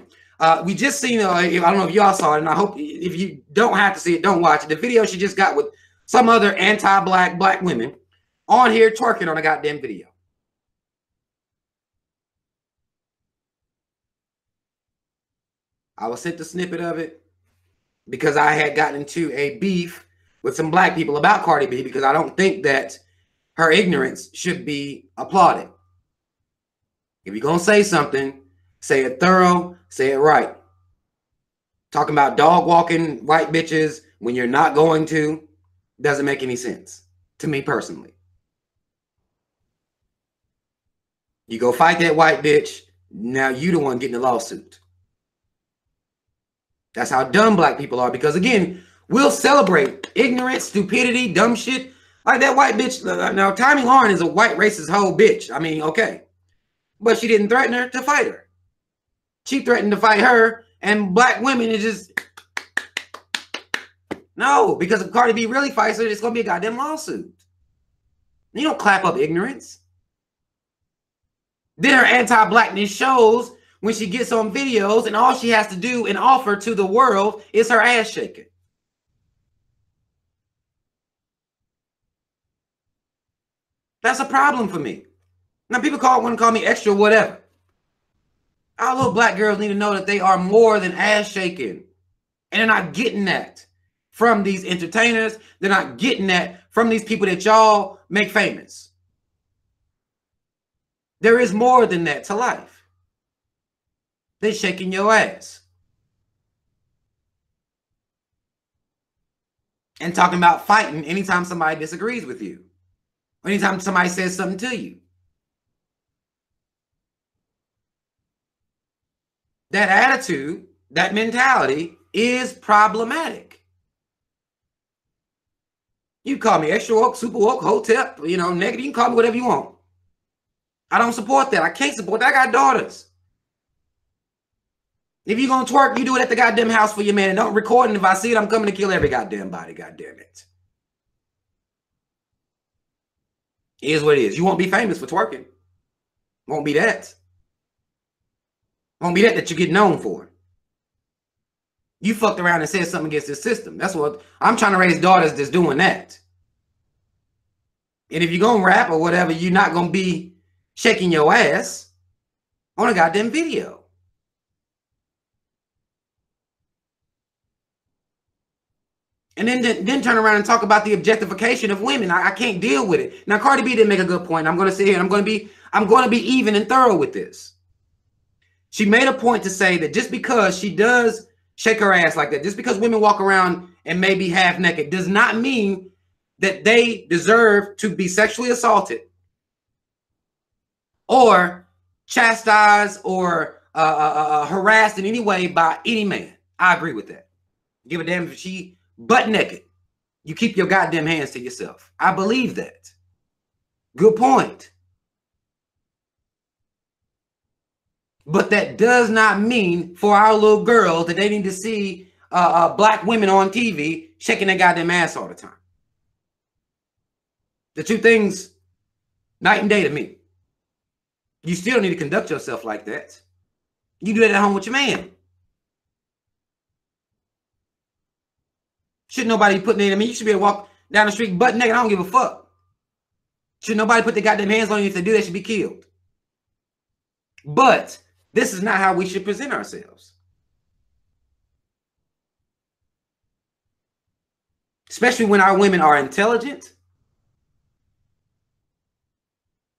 We just seen, I don't know if y'all saw it, and I hope if you don't have to see it, don't watch it. The video she just got with some other anti-black black women on here twerking on a goddamn video. I was sent the snippet of it because I had gotten into a beef with some black people about Cardi B because I don't think that her ignorance should be applauded. If you're going to say something, say it thorough, say it right. Talking about dog walking white bitches when you're not going to doesn't make any sense to me personally. You go fight that white bitch, now you the one getting the lawsuit. That's how dumb black people are because, again, we'll celebrate ignorance, stupidity, dumb shit. Like that white bitch. Now, Tommy Lauren is a white racist whole bitch. I mean, okay. But she didn't threaten her to fight her. She threatened to fight her, and black women is just... No, because if Cardi B really fights her, it's going to be a goddamn lawsuit. You don't clap up ignorance. Then her anti-blackness shows when she gets on videos and all she has to do and offer to the world is her ass shaking. That's a problem for me. Now people want to call me extra whatever. Our little black girls need to know that they are more than ass shaking. And they're not getting that from these entertainers. They're not getting that from these people that y'all make famous. There is more than that to life. They're shaking your ass. And talking about fighting anytime somebody disagrees with you. Or anytime somebody says something to you. That attitude, that mentality is problematic. You call me extra woke, super woke, hotep, you know, negative. You can call me whatever you want. I don't support that. I can't support that. I got daughters. If you're going to twerk, you do it at the goddamn house for your man. And don't record it. And if I see it, I'm coming to kill every goddamn body. God damn it. It is what it is. You won't be famous for twerking. Won't be that. Won't be that you get known for. You fucked around and said something against this system. That's what I'm trying to raise daughters that's doing that. And if you're going to rap or whatever, you're not going to be shaking your ass on a goddamn video. And then turn around and talk about the objectification of women. I can't deal with it. Now, Cardi B didn't make a good point. I'm going to sit here and I'm going to be even and thorough with this. She made a point to say that just because she does shake her ass like that, just because women walk around and may be half naked, does not mean that they deserve to be sexually assaulted or chastised or harassed in any way by any man. I agree with that. Give a damn if she butt naked. You keep your goddamn hands to yourself. I believe that. Good point. But that does not mean for our little girls that they need to see black women on TV shaking their goddamn ass all the time. The two things, night and day to me. You still need to conduct yourself like that. You do that at home with your man. Should nobody put in? I mean, you should be able to walk down the street butt naked. I don't give a fuck. Should nobody put their goddamn hands on you? If they do, they should be killed. But this is not how we should present ourselves. Especially when our women are intelligent,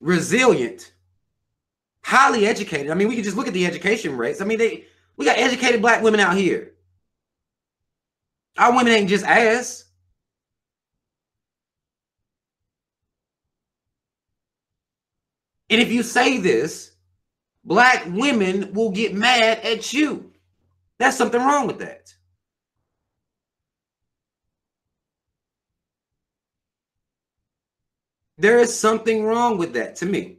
resilient, highly educated. I mean, we can just look at the education rates. I mean, we got educated black women out here. Our women ain't just ass. And if you say this, black women will get mad at you. There's something wrong with that. There is something wrong with that to me.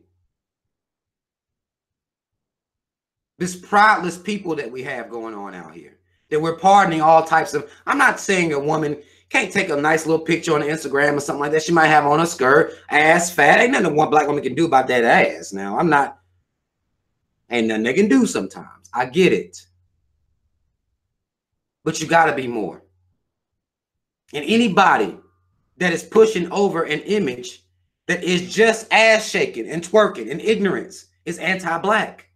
This proudless people that we have going on out here, that we're pardoning all types of. I'm not saying a woman can't take a nice little picture on Instagram or something like that. She might have on a skirt, ass fat. Ain't nothing one black woman can do about that ass. Now, ain't nothing they can do sometimes. I get it. But you got to be more. And anybody that is pushing over an image that is just ass shaking and twerking and ignorance is anti-black.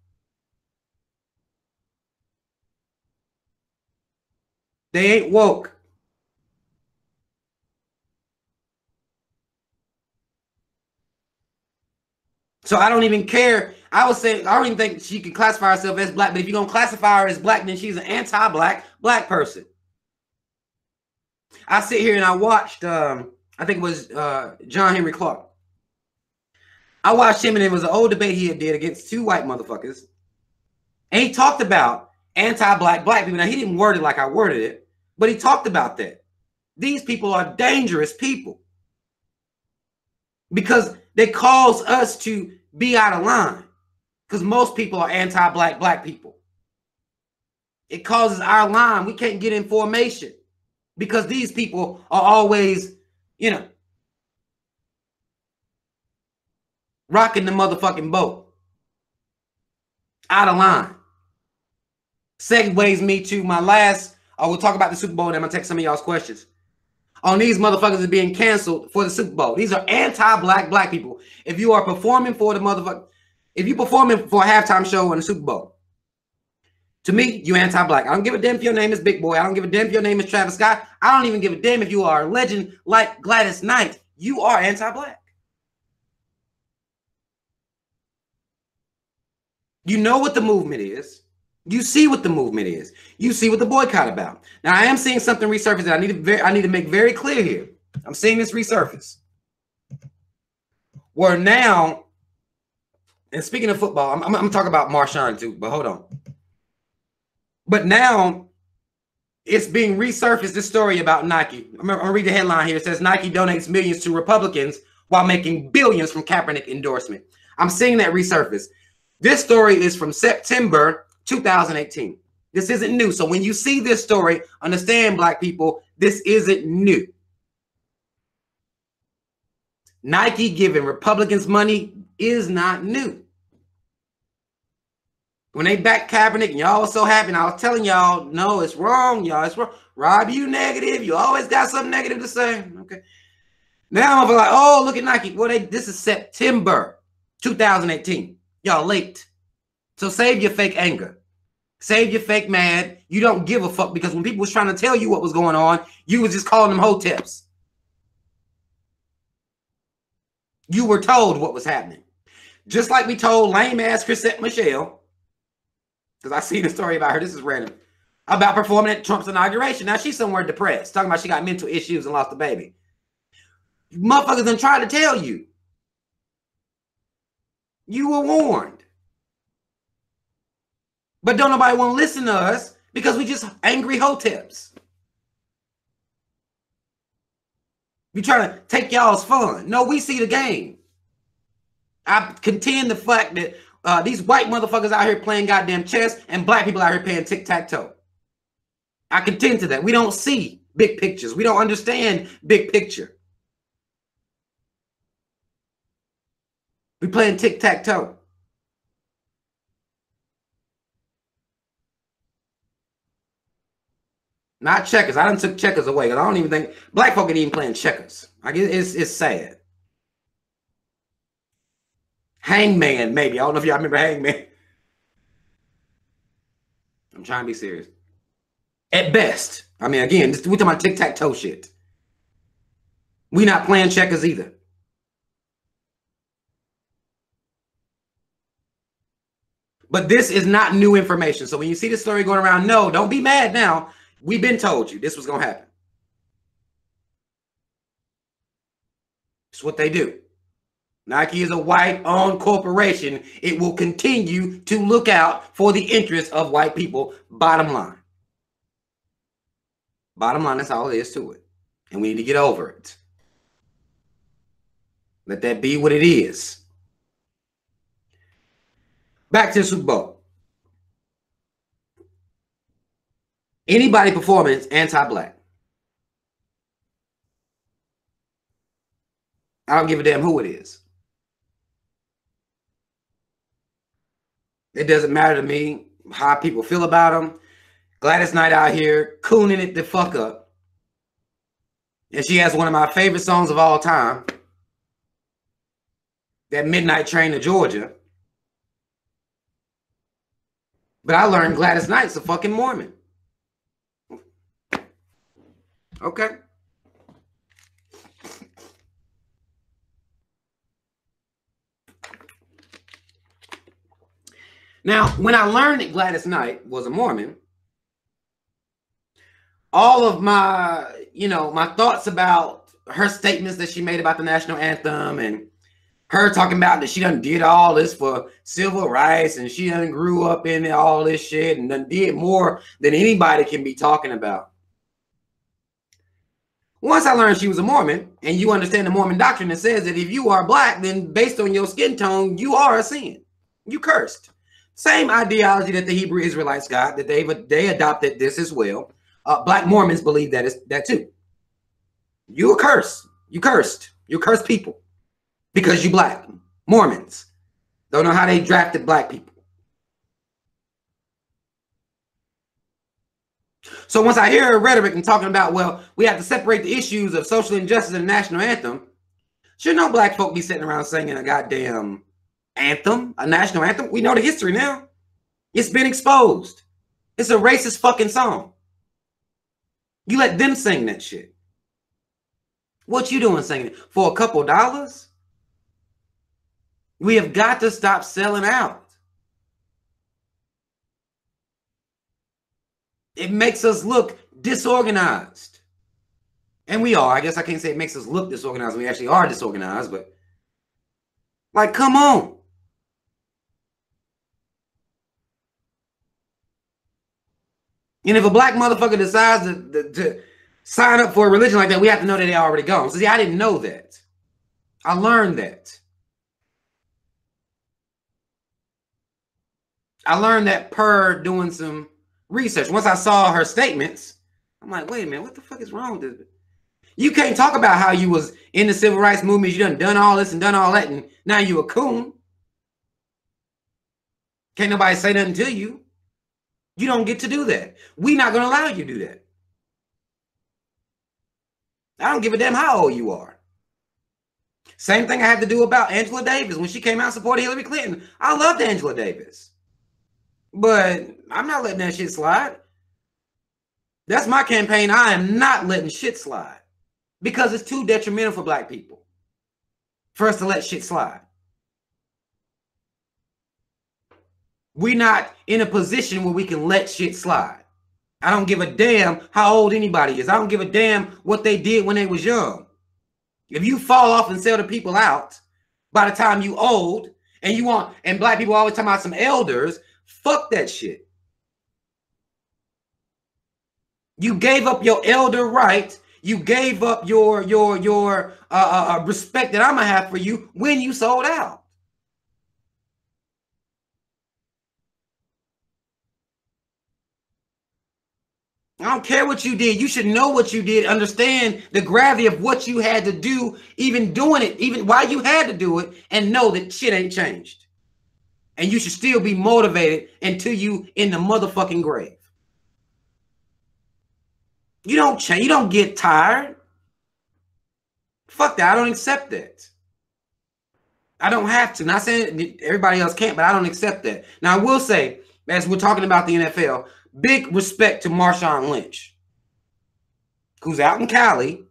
They ain't woke. So I don't even care. I would say, I don't even think she can classify herself as black, but if you're going to classify her as black, then she's an anti-black black person. I sit here and I watched, I think it was John Henry Clark. I watched him and it was an old debate he did against two white motherfuckers. And he talked about anti-black black people. Now, he didn't word it like I worded it, but he talked about that. These people are dangerous people because they cause us to be out of line because most people are anti-black black people. It causes our line. We can't get in formation because these people are always, you know, rocking the motherfucking boat. Out of line. Segues me to my last, we'll talk about the Super Bowl and I'm going to take some of y'all's questions. On these motherfuckers are being canceled for the Super Bowl. These are anti-black black people. If you are performing for the motherfucker, if you performing for a halftime show in the Super Bowl, to me, you anti-black. I don't give a damn if your name is Big Boy. I don't give a damn if your name is Travis Scott. I don't even give a damn if you are a legend like Gladys Knight. You are anti-black. You know what the movement is. You see what the movement is. You see what the boycott about. Now, I am seeing something resurface that I need to make very clear here. I'm seeing this resurface. Where now, and speaking of football, I'm going to talk about Marshawn too, but hold on. But now, it's being resurfaced, this story about Nike. I'm going to read the headline here. It says, Nike donates millions to Republicans while making billions from Kaepernick endorsement. I'm seeing that resurface. This story is from September 2018. This isn't new. So when you see this story, understand, black people, this isn't new. Nike giving Republicans money is not new. When they backed Kaepernick and y'all was so happy, and I was telling y'all, no, it's wrong, y'all, it's wrong. Rob, you negative. You always got something negative to say. Okay. Now I'm like, oh, look at Nike. Well, this is September 2018. Y'all late. So save your fake anger. Save your fake mad. You don't give a fuck, because when people was trying to tell you what was going on, you was just calling them hoteps. You were told what was happening. Just like we told lame-ass Chrisette Michelle, because I seen a story about her, this is random, about performing at Trump's inauguration. Now she's somewhere depressed, talking about she got mental issues and lost a baby. Motherfuckers done tried to tell you. You were warned. But don't nobody want to listen to us because we just angry hoteps. We trying to take y'all's fun. No, we see the game. I contend the fact that these white motherfuckers out here playing goddamn chess and black people out here playing tic-tac-toe. I contend to that. We don't see big pictures. We don't understand big picture. We playing tic-tac-toe. Not checkers. I done took checkers away because I don't even think black folk ain't even playing checkers. Like it's sad. Hangman, maybe. I don't know if y'all remember Hangman. I'm trying to be serious. At best. I mean, again, we talking about tic-tac-toe shit. We not playing checkers either. But this is not new information. So when you see this story going around, no, don't be mad now. We've been told you this was going to happen. It's what they do. Nike is a white-owned corporation. It will continue to look out for the interests of white people. Bottom line. Bottom line, that's all there is to it. And we need to get over it. Let that be what it is. Back to the Super Bowl. Anybody performing anti-black, I don't give a damn who it is. It doesn't matter to me how people feel about them. Gladys Knight out here cooning it the fuck up. And she has one of my favorite songs of all time. That Midnight Train to Georgia. But I learned Gladys Knight's a fucking Mormon. Okay. Now, when I learned that Gladys Knight was a Mormon, all of my, my thoughts about her statements that she made about the national anthem and her talking about that she done did all this for civil rights and she done grew up in all this shit and done did more than anybody can be talking about. Once I learned she was a Mormon, and you understand the Mormon doctrine that says that if you are black, then based on your skin tone, you are a sin. You cursed. Same ideology that the Hebrew Israelites got, that they adopted this as well. Black Mormons believe that too. You a curse. You cursed. You cursed people because you black. Mormons don't know how they drafted black people. So once I hear her rhetoric and talking about, well, we have to separate the issues of social injustice and the national anthem, should no black folk be sitting around singing a goddamn anthem, a national anthem? We know the history now. It's been exposed. It's a racist fucking song. You let them sing that shit. What you doing singing it? For a couple dollars? We have got to stop selling out. It makes us look disorganized. And we are. I guess I can't say it makes us look disorganized. We actually are disorganized, but like, come on. And if a black motherfucker decides to sign up for a religion like that, we have to know that they're already gone. So see, I didn't know that. I learned that. I learned that per doing some research. Once I saw her statements, I'm like, wait a minute, what the fuck is wrong with this? You can't talk about how you was in the civil rights movement, you done all this and done all that, and now you a coon. Can't nobody say nothing to you. You don't get to do that. We're not going to allow you to do that. I don't give a damn how old you are. Same thing I had to do about Angela Davis when she came out and supported Hillary Clinton. I loved Angela Davis. But I'm not letting that shit slide. That's my campaign. I am not letting shit slide. Because it's too detrimental for black people for us to let shit slide. We're not in a position where we can let shit slide. I don't give a damn how old anybody is. I don't give a damn what they did when they was young. If you fall off and sell the people out by the time you old and you want, and black people always talking about some elders, fuck that shit. You gave up your elder right. You gave up your respect that I'm gonna have for you when you sold out. I don't care what you did. You should know what you did, understand the gravity of what you had to do, even doing it, even why you had to do it, and know that shit ain't changed. And you should still be motivated until you in the motherfucking grave. You don't change. You don't get tired. Fuck that. I don't accept that. I don't have to. Not saying everybody else can't, but I don't accept that. Now, I will say, as we're talking about the NFL, big respect to Marshawn Lynch, who's out in Cali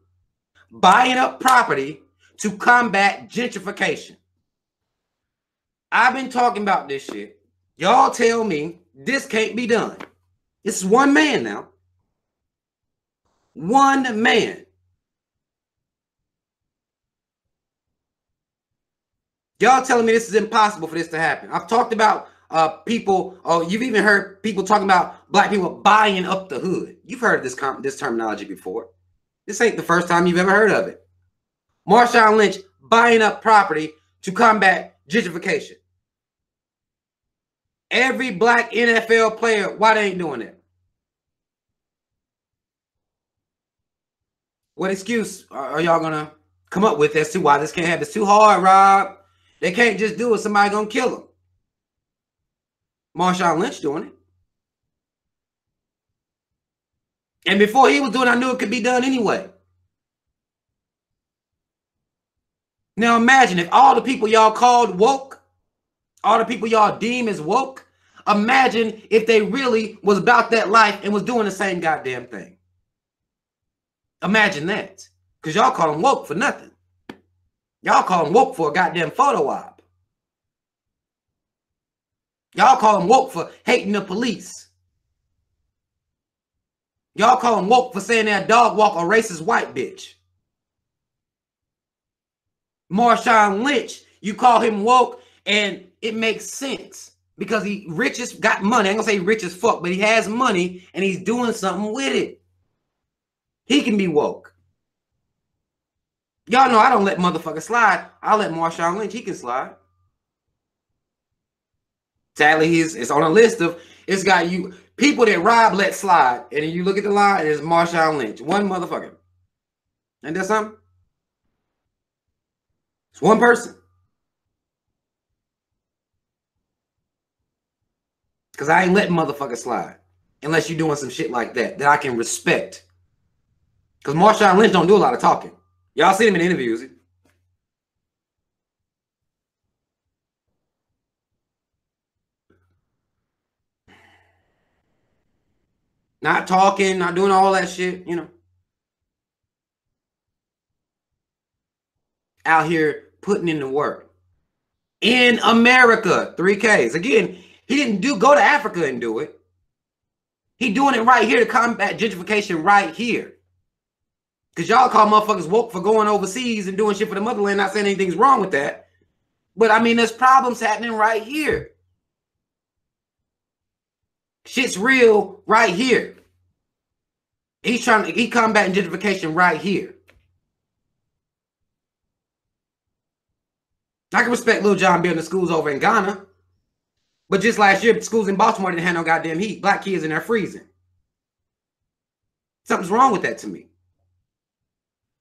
buying up property to combat gentrification. I've been talking about this shit. Y'all tell me this can't be done. This is one man now. One man. Y'all telling me this is impossible for this to happen. I've talked about people, you've even heard people talking about black people buying up the hood. You've heard of this terminology before. This ain't the first time you've ever heard of it. Marshawn Lynch buying up property to combat gentrification. Every black NFL player, why they ain't doing that? What excuse are y'all gonna come up with as to why this can't happen? It's too hard, Rob. They can't just do it. Somebody gonna kill them. Marshawn Lynch doing it. And before he was doing it, I knew it could be done anyway. Now imagine if all the people y'all called woke, all the people y'all deem as woke, imagine if they really was about that life and was doing the same goddamn thing. Imagine that. Because y'all call them woke for nothing. Y'all call them woke for a goddamn photo op. Y'all call them woke for hating the police. Y'all call them woke for saying that dog walk a racist white bitch. Marshawn Lynch, you call him woke, and it makes sense because he rich as got money. I ain't gonna say rich as fuck, but he has money and he's doing something with it. He can be woke. Y'all know I don't let motherfuckers slide. I'll let Marshawn Lynch, he can slide. Sadly, it's on a list of, it's got you people that Rob let slide. And then you look at the line, and it's Marshawn Lynch. One motherfucker. Ain't that something? It's one person. Because I ain't letting motherfuckers slide. Unless you're doing some shit like that I can respect. Because Marshawn Lynch don't do a lot of talking. Y'all see him in interviews. Not talking, not doing all that shit, you know. Out here putting in the work. In America, 3Ks. Again, he didn't go to Africa and do it. He doing it right here to combat gentrification right here. Because y'all call motherfuckers woke for going overseas and doing shit for the motherland. Not saying anything's wrong with that. But I mean, there's problems happening right here. Shit's real right here. He combating gentrification right here. I can respect Lil Jon building the schools over in Ghana. But just last year, schools in Baltimore didn't have no goddamn heat. Black kids in there freezing. Something's wrong with that to me.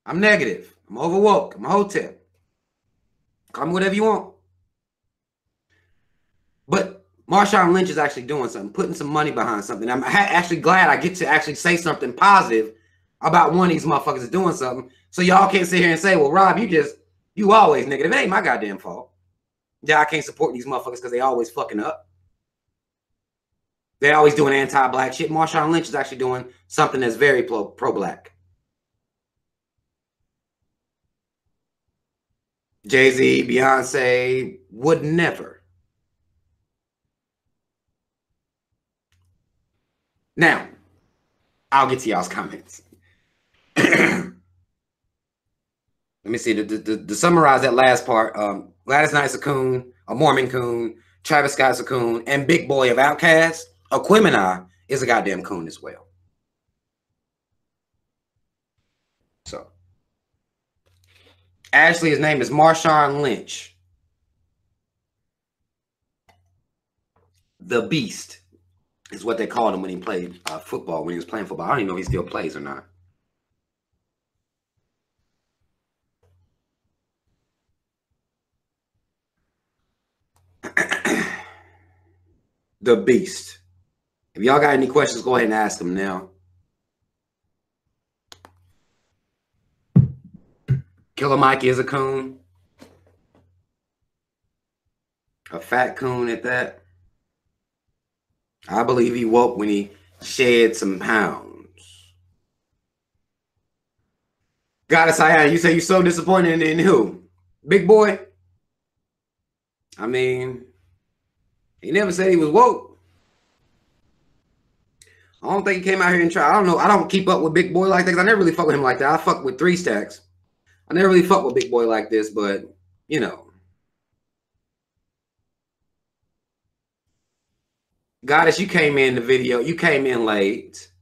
I'm negative. I'm overwoke. I'm a hotel. Call me whatever you want. But Marshawn Lynch is actually doing something, putting some money behind something. I'm actually glad I get to actually say something positive about one of these motherfuckers is doing something. So y'all can't sit here and say, well, Rob, you always negative. It ain't my goddamn fault. Yeah, I can't support these motherfuckers because they always fucking up. They're always doing anti-black shit. Marshawn Lynch is actually doing something that's very pro-black. Jay-Z, Beyonce would never. Now, I'll get to y'all's comments. Let me see. To summarize that last part, Gladys Knight's a coon, a Mormon coon, Travis Scott's a coon, and Big Boy of Outkast, Aquemini, is a goddamn coon as well. So, actually, his name is Marshawn Lynch. The Beast is what they called him when he played football, when he was playing football. I don't even know if he still plays or not. The Beast. If y'all got any questions, go ahead and ask them now. Killer Mike is a coon. A fat coon at that. I believe he woke when he shed some pounds. Goddess Ayana, you say you're so disappointed in who? Big Boy? I mean, he never said he was woke. I don't think he came out here and tried. I don't know. I don't keep up with Big Boy like that because I never really fuck with him like that. I fuck with 3 Stacks. I never really fuck with Big Boy like this, but, you know. Goddess, you came in the video. You came in late.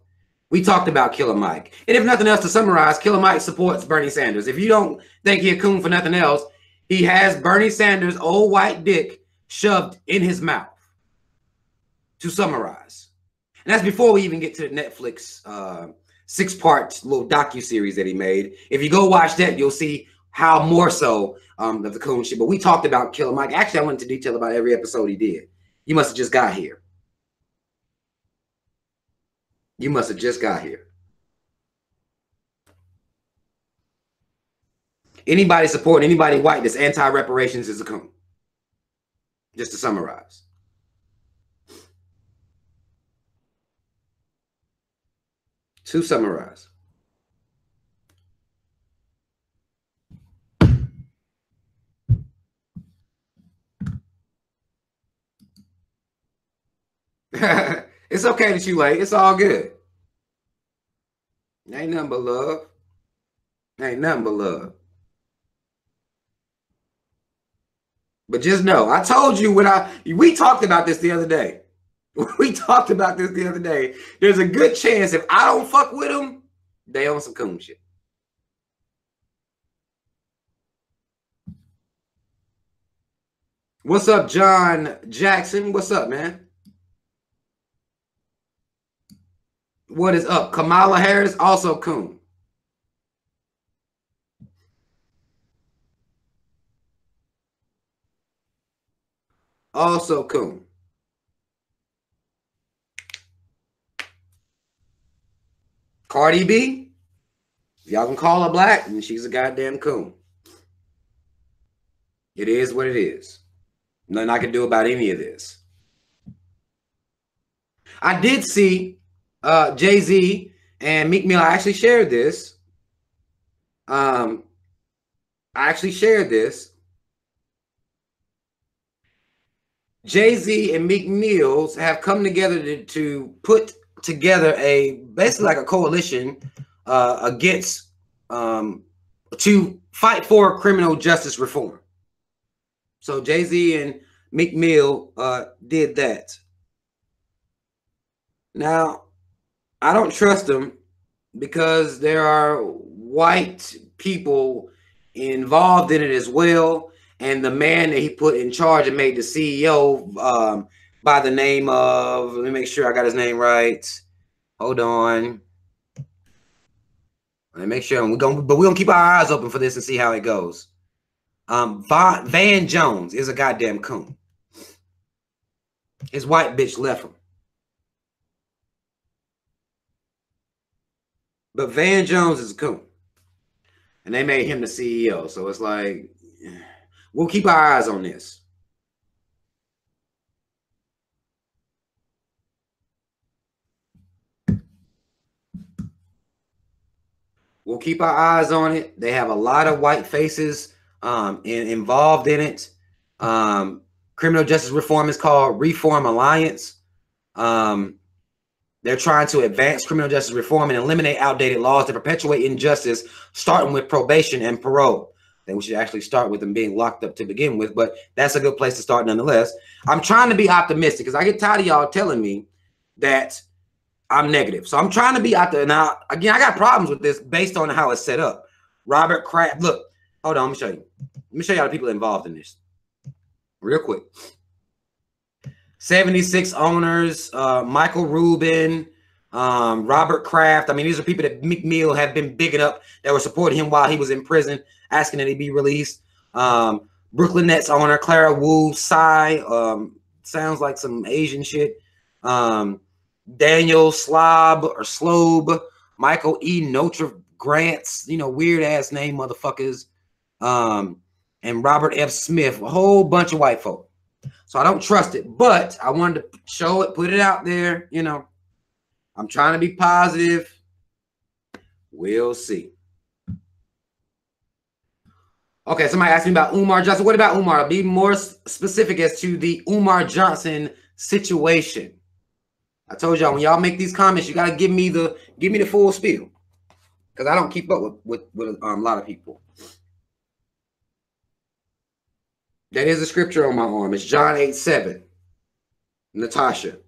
We talked about Killer Mike. And if nothing else, to summarize, Killer Mike supports Bernie Sanders. If you don't think he's a coon for nothing else, he has Bernie Sanders' old white dick shoved in his mouth. To summarize. And that's before we even get to the Netflix 6-part little docuseries that he made. If you go watch that, you'll see how more so of the coon shit. But we talked about Killer Mike. Actually, I went into detail about every episode he did. You must have just got here. You must have just got here. Anybody supporting anybody white that's anti-reparations is a coon. Just to summarize. To summarize. It's okay that you late. It's all good. Ain't nothing but love. Ain't nothing but love. But just know, I told you when we talked about this the other day. We talked about this the other day. There's a good chance if I don't fuck with them, they on some coon shit. What's up, John Jackson? What's up, man? What is up? Kamala Harris, also coon. Also coon. Cardi B, y'all can call her black, and she's a goddamn coon. It is what it is. Nothing I can do about any of this. I did see Jay-Z and Meek Mill. I actually shared this. Jay-Z and Meek Mill have come together to put together basically like a coalition against to fight for criminal justice reform. So Jay-Z and Meek Mill did that. Now, I don't trust them because there are white people involved in it as well. And the man that he put in charge and made the CEO by the name of, let me make sure I got his name right. Hold on. And make sure we're gonna keep our eyes open for this and see how it goes. Van Jones is a goddamn coon. His white bitch left him. But Van Jones is a coon. And they made him the CEO. So it's like, we'll keep our eyes on this. We'll keep our eyes on it. They have a lot of white faces involved in it. Criminal justice reform is called Reform Alliance. They're trying to advance criminal justice reform and eliminate outdated laws that perpetuate injustice, starting with probation and parole. Then we should actually start with them being locked up to begin with, but that's a good place to start nonetheless. I'm trying to be optimistic because I get tired of y'all telling me that I'm negative. So I'm trying to be out there. Now, again, I got problems with this based on how it's set up. Robert Kraft, look, hold on, let me show you. Let me show y'all the people involved in this real quick. 76 owners, Michael Rubin, Robert Kraft. I mean, these are people that McMill have been bigging up that were supporting him while he was in prison, asking that he be released. Brooklyn Nets owner Clara Wu Tsai, sounds like some Asian shit. Daniel Slob, Michael E. Notre Grants, you know, weird ass name motherfuckers. And Robert F. Smith, a whole bunch of white folk. So I don't trust it, but I wanted to show it, put it out there. You know, I'm trying to be positive. We'll see. Okay, somebody asked me about Umar Johnson. What about Umar? I'll be more specific as to the Umar Johnson situation. I told y'all when y'all make these comments, you gotta give me the full spiel because I don't keep up with a lot of people. That is a scripture on my arm. It's John 8:7. Natasha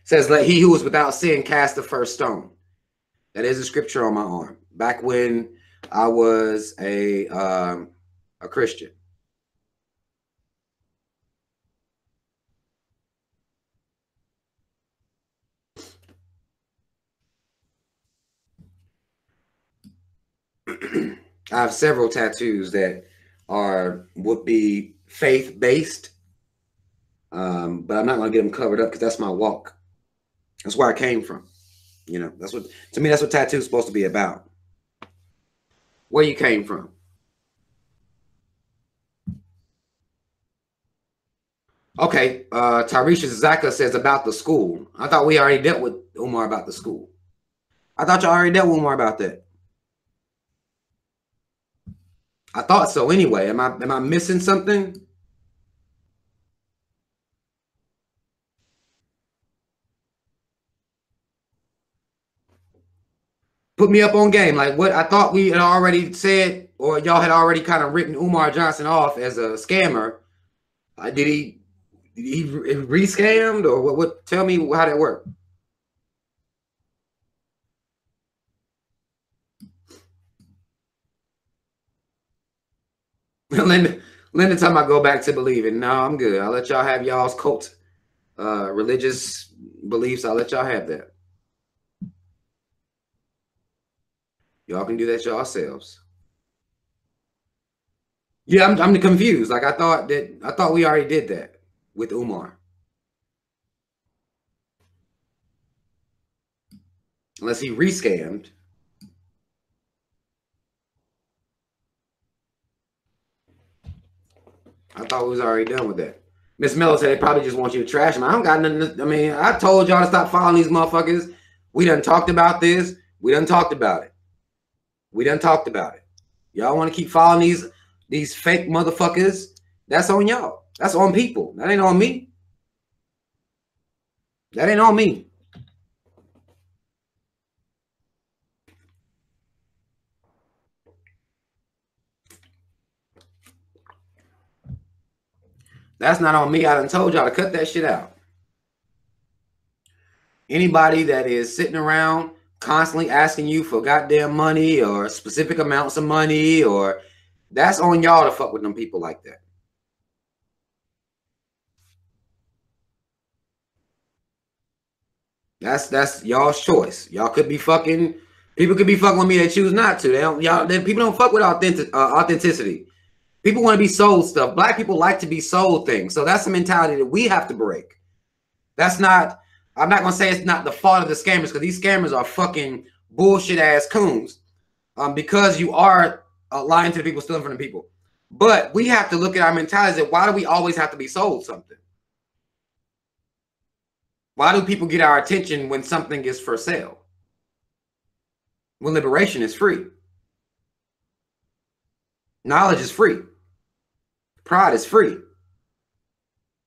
says, "Let he who is without sin cast the first stone." That is a scripture on my arm. Back when I was a Christian. I have several tattoos that would be faith-based, but I'm not going to get them covered up because that's my walk. That's where I came from. You know, that's what, to me, that's what tattoo is supposed to be about. Where you came from. Okay, Tarisha Zaka says about the school. I thought we already dealt with Umar about the school. I thought you already dealt with Umar about that. I thought so anyway. Am I missing something? Put me up on game. Like what I thought we had already said, or y'all had already kind of written Umar Johnson off as a scammer. Did he re-scammed or what? Tell me how that worked. Linda time I go back to believing. No, I'm good. I'll let y'all have y'all's cult religious beliefs. I'll let y'all have that. Y'all can do that yourselves. Yeah, I'm confused. Like I thought we already did that with Umar. Unless he rescammed. I thought we was already done with that. Miss Miller said they probably just want you to trash them. I don't got nothing. I mean, I told y'all to stop following these motherfuckers. We done talked about this. We done talked about it. We done talked about it. Y'all want to keep following these fake motherfuckers? That's on y'all. That's on people. That ain't on me. That ain't on me. That's not on me. I done told y'all to cut that shit out. Anybody that is sitting around constantly asking you for goddamn money or specific amounts of money, or that's on y'all to fuck with them people like that. That's y'all's choice. Y'all could be fucking People could be fucking with me, they choose not to. People don't fuck with authenticity. People want to be sold stuff. Black people like to be sold things. So that's the mentality that we have to break. That's not, I'm not going to say it's not the fault of the scammers, because these scammers are fucking bullshit ass coons. Because you are lying to the people, stealing from the people. But we have to look at our mentality. Why do we always have to be sold something? Why do people get our attention when something is for sale? When liberation is free. Knowledge is free. Pride is free.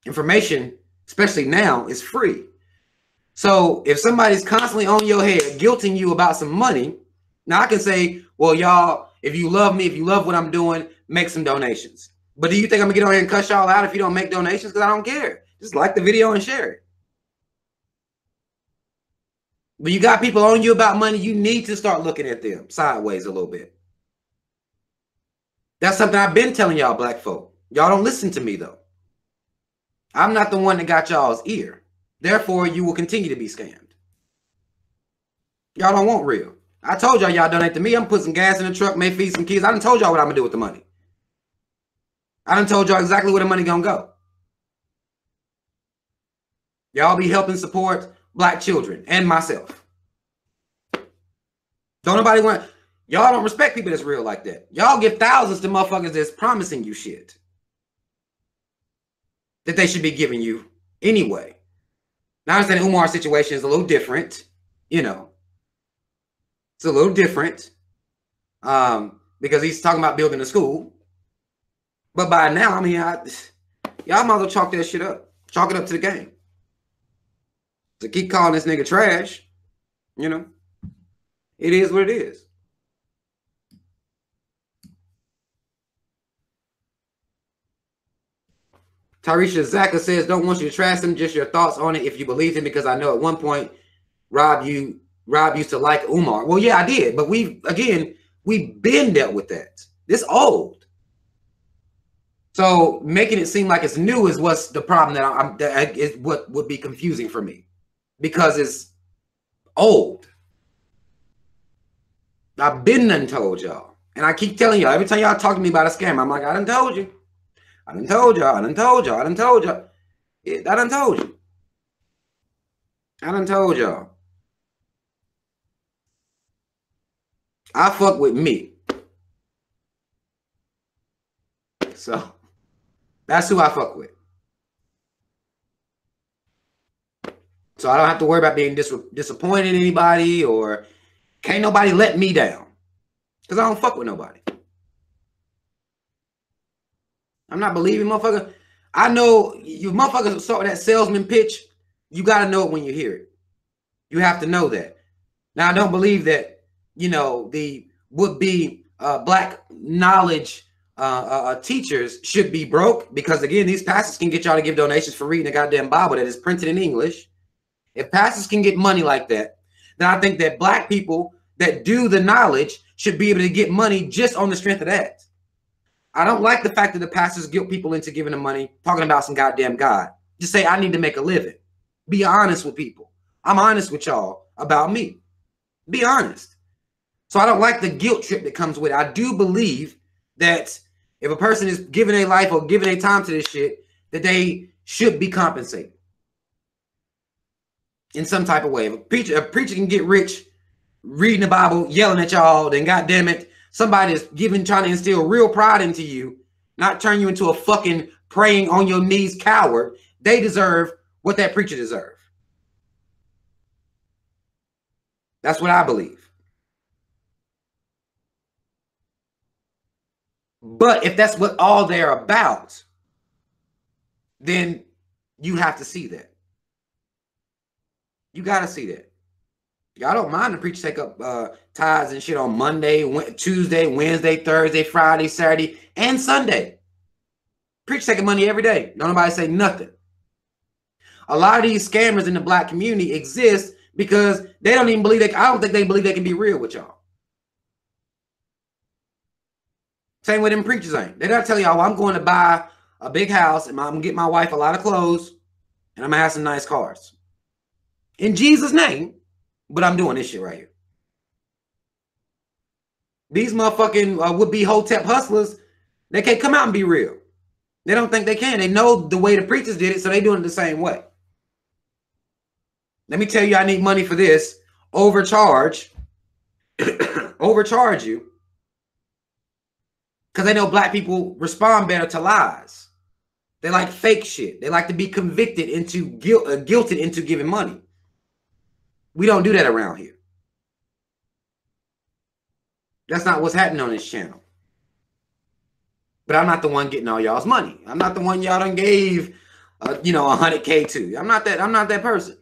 Information, especially now, is free. So if somebody's constantly on your head, guilting you about some money, now I can say, well, y'all, if you love me, if you love what I'm doing, make some donations. But do you think I'm gonna get on here and cuss y'all out if you don't make donations? Because I don't care. Just like the video and share it. When you got people on you about money, you need to start looking at them sideways a little bit. That's something I've been telling y'all, black folk. Y'all don't listen to me, though. I'm not the one that got y'all's ear. Therefore, you will continue to be scammed. Y'all don't want real. I told y'all donate to me. I'm putting some gas in the truck, may feed some kids. I done told y'all what I'm going to do with the money. I done told y'all exactly where the money going to go. Y'all be helping support black children and myself. Don't nobody want, y'all don't respect people that's real like that. Y'all give thousands to motherfuckers that's promising you shit that they should be giving you anyway. Now I understand Umar's situation is a little different, you know. It's a little different because he's talking about building a school. But by now, I mean, y'all might as well chalk that shit up. Chalk it up to the game. To keep calling this nigga trash, you know, it is what it is. Tarisha Zaka says, don't want you to trash them, just your thoughts on it if you believe him, because I know at one point Rob used to like Umar. Well, yeah, I did, but we've been dealt with that. This old. So making it seem like it's new is what's the problem that is what would be confusing for me, because it's old. I've been done told y'all, and I keep telling y'all every time y'all talk to me about a scam, I'm like, I done told you. I done told y'all. I done told y'all. I done told y'all. I done told you. I done told y'all. I fuck with me. So that's who I fuck with. So I don't have to worry about being disappointed in anybody, or can't nobody let me down, because I don't fuck with nobody. I'm not believing motherfucker. I know you motherfuckers saw that salesman pitch. You got to know it when you hear it. You have to know that. Now, I don't believe that, you know, the would-be black knowledge teachers should be broke, because, again, these pastors can get y'all to give donations for reading the goddamn Bible that is printed in English. If pastors can get money like that, then I think that black people that do the knowledge should be able to get money just on the strength of that. I don't like the fact that the pastors guilt people into giving them money, talking about some goddamn God. Just say, I need to make a living. Be honest with people. I'm honest with y'all about me. Be honest. So I don't like the guilt trip that comes with it. I do believe that if a person is giving their life or giving their time to this shit, that they should be compensated in some type of way. If a preacher can get rich reading the Bible, yelling at y'all, then goddamn it, somebody is trying to instill real pride into you, not turn you into a fucking praying on your knees coward. They deserve what that preacher deserves. That's what I believe. But if that's what all they're about, then you have to see that. You got to see that. Y'all don't mind the preacher take up tithes and shit on Monday, Tuesday, Wednesday, Thursday, Friday, Saturday, and Sunday. Preacher taking money every day. Don't nobody say nothing. A lot of these scammers in the black community exist because they don't even believe I don't think they believe they can be real with y'all. Same with them preachers ain't. They don't tell y'all, well, I'm going to buy a big house and I'm going to get my wife a lot of clothes and I'm going to have some nice cars. In Jesus' name. But I'm doing this shit right here. These motherfucking would-be Hotep hustlers, they can't come out and be real. They don't think they can. They know the way the preachers did it, so they doing it the same way. Let me tell you, I need money for this. Overcharge. Overcharge you. Because they know black people respond better to lies. They like fake shit. They like to be convicted into guilted into giving money. We don't do that around here. That's not what's happening on this channel. But I'm not the one getting all y'all's money. I'm not the one y'all done gave, you know, 100K to. I'm not that person.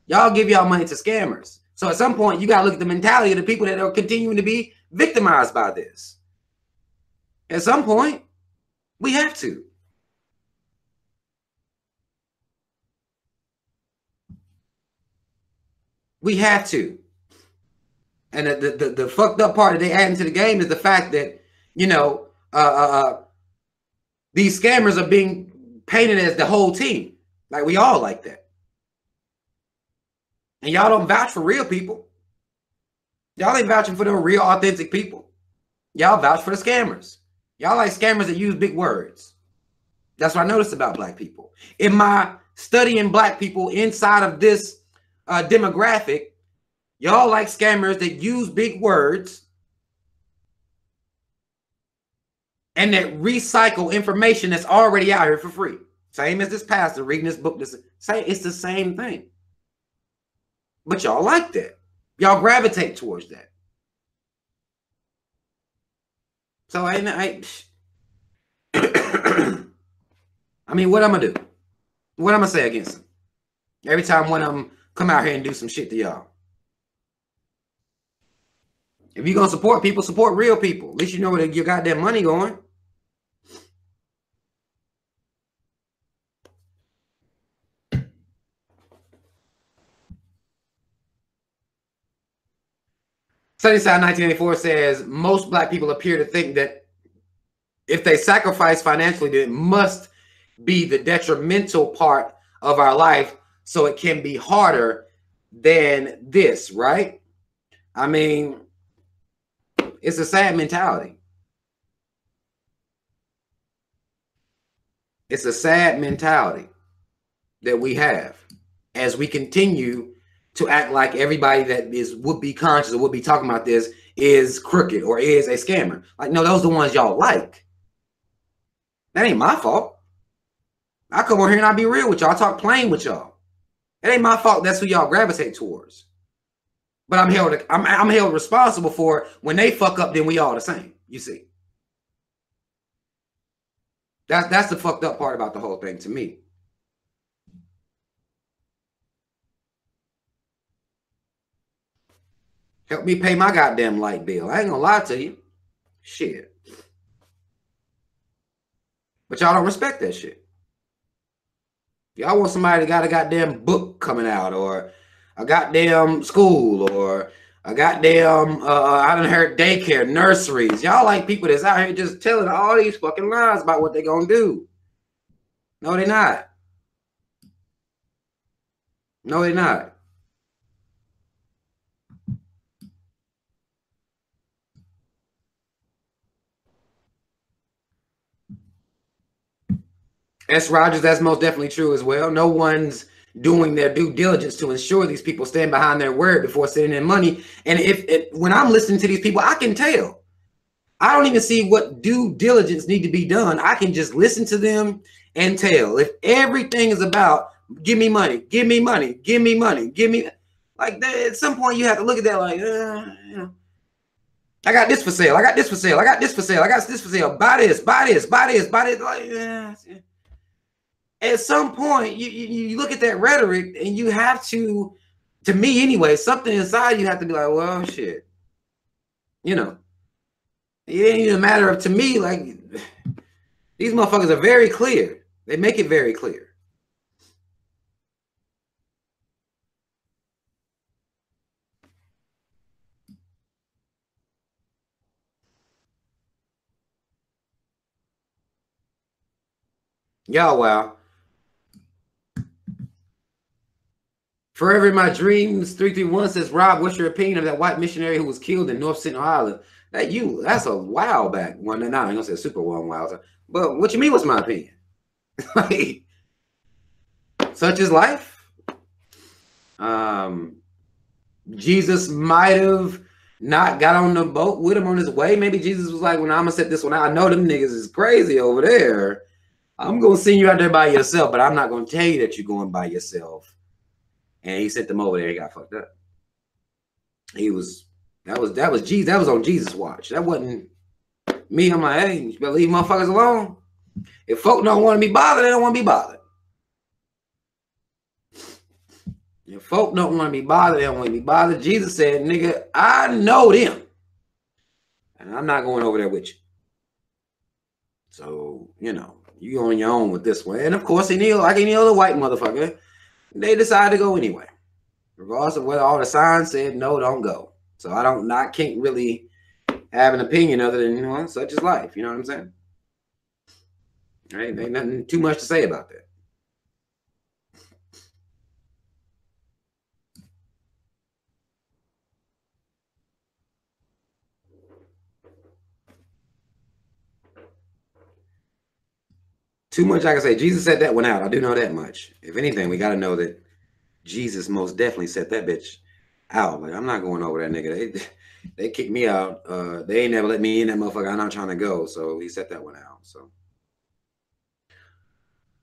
Y'all give y'all money to scammers. So at some point, you got to look at the mentality of the people that are continuing to be victimized by this. At some point, we have to. We have to. And the fucked up part that they add into the game is the fact that, you know, these scammers are being painted as the whole team. Like, we all like that. And y'all don't vouch for real people. Y'all ain't vouching for the real, authentic people. Y'all vouch for the scammers. Y'all like scammers that use big words. That's what I noticed about black people. In my studying black people inside of this demographic, y'all like scammers that use big words and that recycle information that's already out here for free. Same as this pastor reading this book. It's the same thing. But y'all like that. Y'all gravitate towards that. So I mean, what I'm gonna do? What I'm gonna say against them? Every time one of them come out here and do some shit to y'all. If you're gonna support people, support real people. At least you know where your goddamn money going. Sunnyside 1984 says most black people appear to think that if they sacrifice financially, then it must be the detrimental part of our life, so it can be harder than this, right? I mean, it's a sad mentality. It's a sad mentality that we have as we continue to act like everybody that would be conscious or would be talking about this is crooked or is a scammer. Like, no, those are the ones y'all like. That ain't my fault. I come on here and I be real with y'all. I talk plain with y'all. It ain't my fault. That's who y'all gravitate towards. But I'm held responsible for it. When they fuck up, then we all the same. You see. That's the fucked up part about the whole thing to me. Help me pay my goddamn light bill. I ain't gonna lie to you. Shit. But y'all don't respect that shit. Y'all want somebody that got a goddamn book coming out, or a goddamn school, or a goddamn, I done heard daycare, nurseries. Y'all like people that's out here just telling all these fucking lies about what they gonna do. No, they're not. No, they're not. S. Rogers, that's most definitely true as well. No one's doing their due diligence to ensure these people stand behind their word before sending in money. And when I'm listening to these people, I can tell. I don't even see what due diligence need to be done. I can just listen to them and tell. If everything is about give me money, give me money, give me money, give me, like that, at some point you have to look at that like, you know, I got this for sale. I got this for sale. I got this for sale. I got this for sale. Buy this, buy this, buy this, buy this. Like, at some point, you look at that rhetoric and you have to me anyway, something inside you have to be like, well, shit. You know, it ain't even a matter of, to me, like, these motherfuckers are very clear. They make it very clear. Y'all, wow. Forever in My Dreams 331 says, Rob, what's your opinion of that white missionary who was killed in North Sentinel Island? That's a while back. Well, no, I ain't gonna say super long while. But what you mean? What's my opinion? Like, such is life. Jesus might have not got on the boat with him on his way. Maybe Jesus was like, "When I'm gonna set this one out, I know them niggas is crazy over there. I'm gonna send you out there by yourself, but I'm not gonna tell you that you're going by yourself." And he sent them over there. He got fucked up. That was Jesus. That was on Jesus' watch. That wasn't me. I'm like, hey, you better leave motherfuckers alone. If folk don't want to be bothered, they don't want to be bothered. If folk don't want to be bothered, they don't want to be bothered. Jesus said, nigga, I know them. And I'm not going over there with you. So, you know, you on your own with this one. And of course, like any other white motherfucker, they decided to go anyway. Regardless of what all the signs said, no, don't go. So I can't really have an opinion other than, you know, such is life. You know what I'm saying? Ain't nothing too much to say about that. Too much I can say. Jesus set that one out. I do know that much. If anything, we got to know that Jesus most definitely set that bitch out. Like, I'm not going over that nigga. They kicked me out. They ain't never let me in that motherfucker. I'm not trying to go. So he set that one out. So,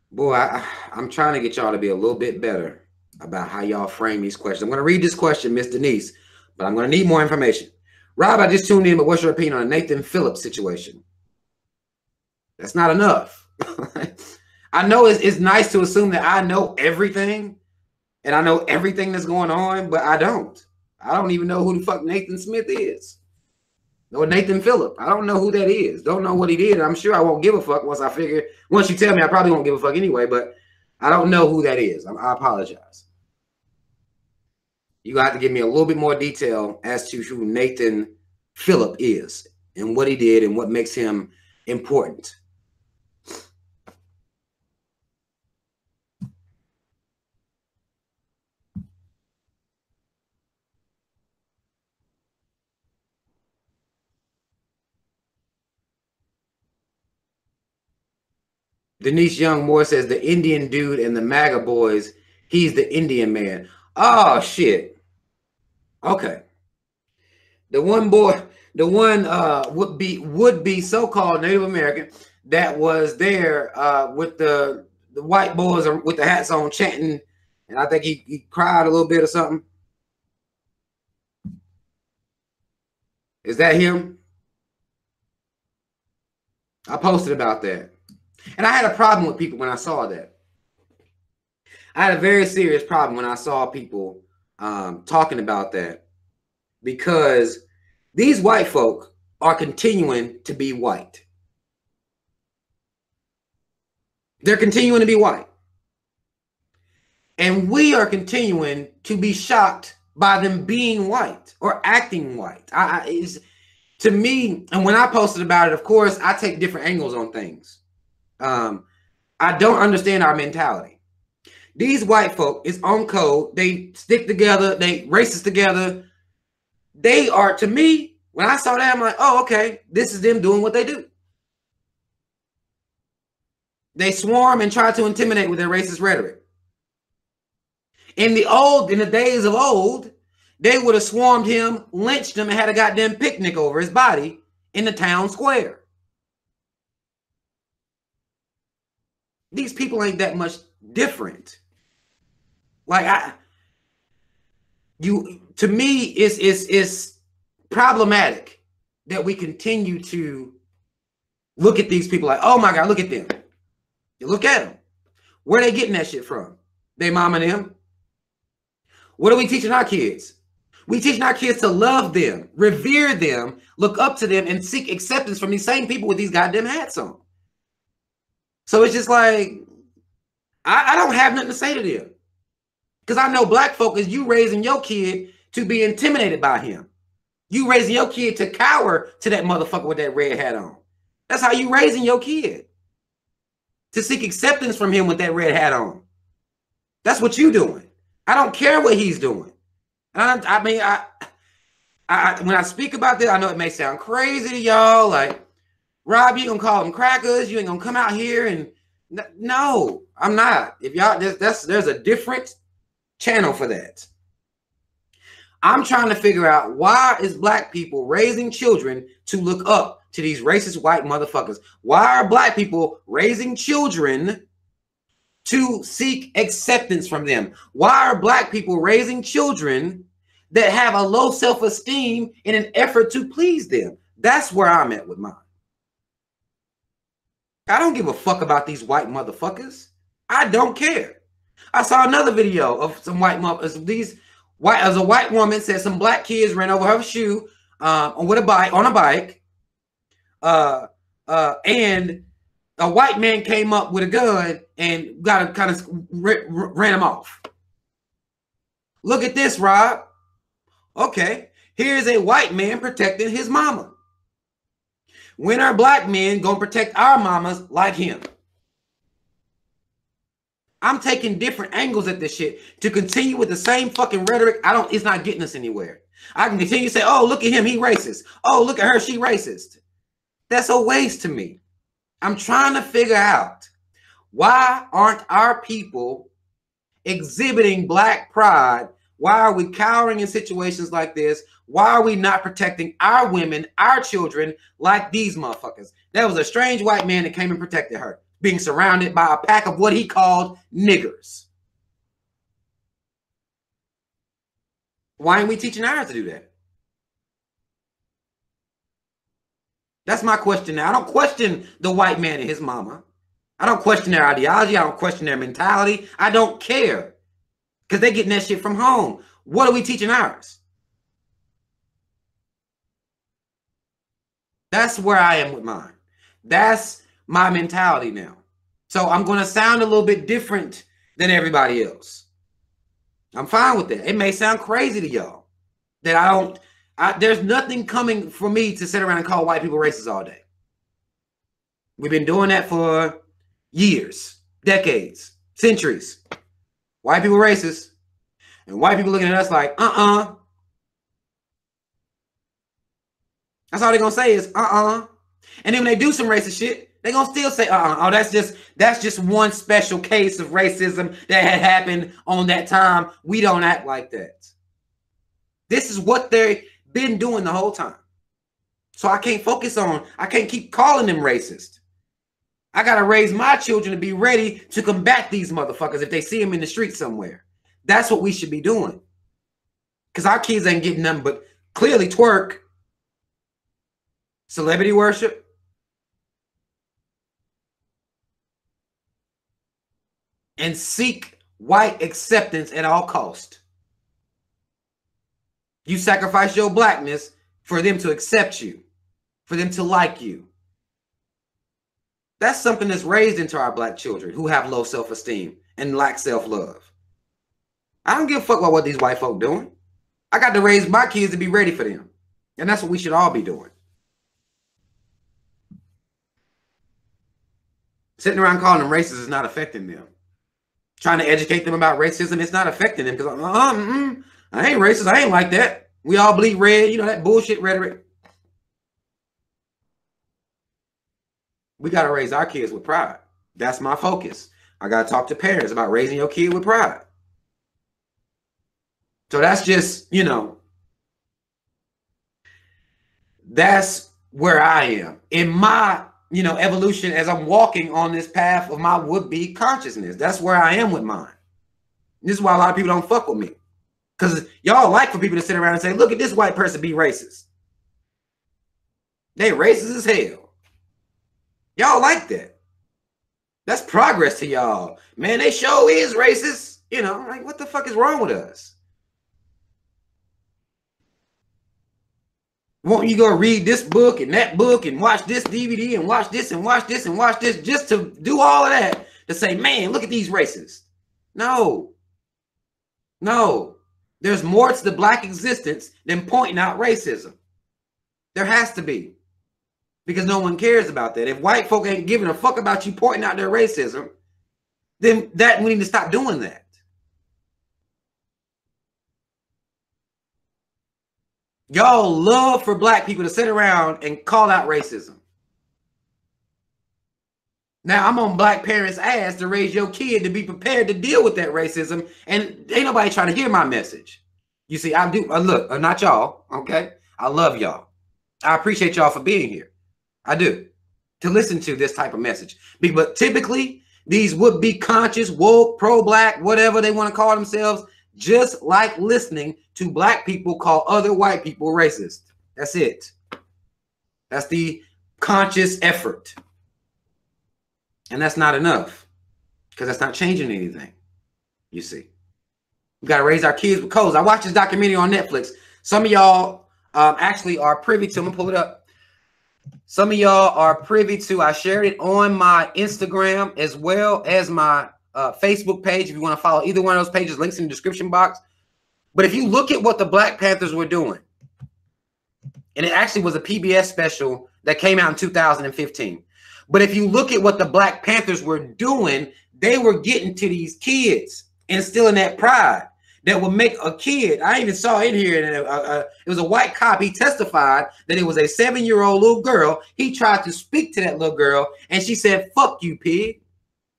boy, I'm trying to get y'all to be a little bit better about how y'all frame these questions. I'm going to read this question, Miss Denise, but I'm going to need more information. Rob, I just tuned in, but what's your opinion on the Nathan Phillips situation? That's not enough. I know it's nice to assume that I know everything and I know everything that's going on, but I don't. I don't even know who the fuck Nathan Smith is. Or Nathan Phillip. I don't know who that is. Don't know what he did. I'm sure I won't give a fuck once you tell me, I probably won't give a fuck anyway, but I don't know who that is. I apologize. You got to give me a little bit more detail as to who Nathan Phillip is and what he did and what makes him important. Denise Young Moore says the Indian dude and the MAGA boys, he's the Indian man. Oh shit. Okay. The one would be so-called Native American that was there with the white boys with the hats on chanting, and I think he cried a little bit or something. Is that him? I posted about that. And I had a problem with people when I saw that. I had a very serious problem when I saw people talking about that, because these white folk are continuing to be white. They're continuing to be white. And we are continuing to be shocked by them being white or acting white. To me, and when I posted about it, of course, I take different angles on things. I don't understand our mentality. These white folk is on code. They stick together. They racist together. They are, to me, when I saw that, I'm like, oh, okay, this is them doing what they do. They swarm and try to intimidate with their racist rhetoric. In the days of old, they would have swarmed him, lynched him, and had a goddamn picnic over his body in the town square. These people ain't that much different. Like to me, it's problematic that we continue to look at these people like, oh my God, look at them. You look at them. Where are they getting that shit from? They mom and them. What are we teaching our kids? We teaching our kids to love them, revere them, look up to them, and seek acceptance from these same people with these goddamn hats on. So it's just like, I don't have nothing to say to them. Because I know black folk is you raising your kid to be intimidated by him. You raising your kid to cower to that motherfucker with that red hat on. That's how you raising your kid. To seek acceptance from him with that red hat on. That's what you doing. I don't care what he's doing. when I speak about this, I know it may sound crazy to y'all. Like, Rob, you gonna call them crackers? You ain't gonna come out here and no, I'm not. If y'all, there's a different channel for that. I'm trying to figure out, why is black people raising children to look up to these racist white motherfuckers? Why are black people raising children to seek acceptance from them? Why are black people raising children that have a low self-esteem in an effort to please them? That's where I'm at with mine. I don't give a fuck about these white motherfuckers. I don't care. I saw another video of some white motherfuckers. As a white woman said some black kids ran over her shoe on a bike, and a white man came up with a gun and ran him off. Look at this, Rob. Okay, here's a white man protecting his mama. When are black men gonna protect our mamas like him? I'm taking different angles at this shit to continue with the same fucking rhetoric. It's not getting us anywhere. I can continue to say, oh, look at him, he racist. Oh, look at her, she racist. That's a waste to me. I'm trying to figure out, why aren't our people exhibiting black pride? Why are we cowering in situations like this? Why are we not protecting our women, our children, like these motherfuckers? There was a strange white man that came and protected her, being surrounded by a pack of what he called niggers. Why aren't we teaching ours to do that? That's my question now. I don't question the white man and his mama. I don't question their ideology. I don't question their mentality. I don't care, because they're getting that shit from home. What are we teaching ours? That's where I am with mine. That's my mentality now. So I'm going to sound a little bit different than everybody else. I'm fine with that. It may sound crazy to y'all that there's nothing coming for me to sit around and call white people racist all day. We've been doing that for years, decades, centuries. White people racist, and white people looking at us like, That's all they're gonna say is And then when they do some racist shit, they're gonna still say Oh, that's just one special case of racism that had happened on that time. We don't act like that. This is what they've been doing the whole time. So I can't keep calling them racist. I gotta raise my children to be ready to combat these motherfuckers if they see them in the street somewhere. That's what we should be doing. Because our kids ain't getting nothing but clearly twerk, celebrity worship, and seek white acceptance at all cost. You sacrifice your blackness for them to accept you, for them to like you. That's something that's raised into our black children who have low self-esteem and lack self-love. I don't give a fuck about what these white folk doing. I got to raise my kids to be ready for them. And that's what we should all be doing. Sitting around calling them racist is not affecting them. Trying to educate them about racism, it's not affecting them, because I ain't racist. I ain't like that. We all bleed red. You know, that bullshit rhetoric. We got to raise our kids with pride. That's my focus. I got to talk to parents about raising your kid with pride. So that's just, that's where I am in my, evolution as I'm walking on this path of my would-be consciousness. That's where I am with mine. This is why a lot of people don't fuck with me. Because y'all like for people to sit around and say, look at this white person be racist. They racist as hell. Y'all like that. That's progress to y'all. Man, they show is racist. Like, what the fuck is wrong with us? Won't you go read this book and that book and watch this DVD and watch this and watch this and watch this just to do all of that to say, man, look at these racists? No. There's more to the black existence than pointing out racism. There has to be. Because no one cares about that. If white folk ain't giving a fuck about you pointing out their racism, then we need to stop doing that. Y'all love for black people to sit around and call out racism. Now, I'm on black parents' ass to raise your kid to be prepared to deal with that racism, and ain't nobody trying to hear my message. You see, I do. Look, not y'all, okay? I love y'all. I appreciate y'all for being here. I do. To listen to this type of message. But typically, these would-be conscious, woke, pro-black, whatever they want to call themselves, just like listening to black people call other white people racist. That's it. That's the conscious effort. And that's not enough, because that's not changing anything, you see. We got to raise our kids with codes. I watched this documentary on Netflix. Some of y'all actually are privy to, I'm going to pull it up. Some of y'all are privy to, I shared it on my Instagram as well as my Facebook page. If you want to follow either one of those pages, links in the description box. But if you look at what the Black Panthers were doing, and it actually was a PBS special that came out in 2015. But if you look at what the Black Panthers were doing, they were getting to these kids and instilling that pride that would make a kid. I even saw in here, it was a white cop. He testified that it was a 7-year-old little girl. He tried to speak to that little girl, and she said, "Fuck you, pig."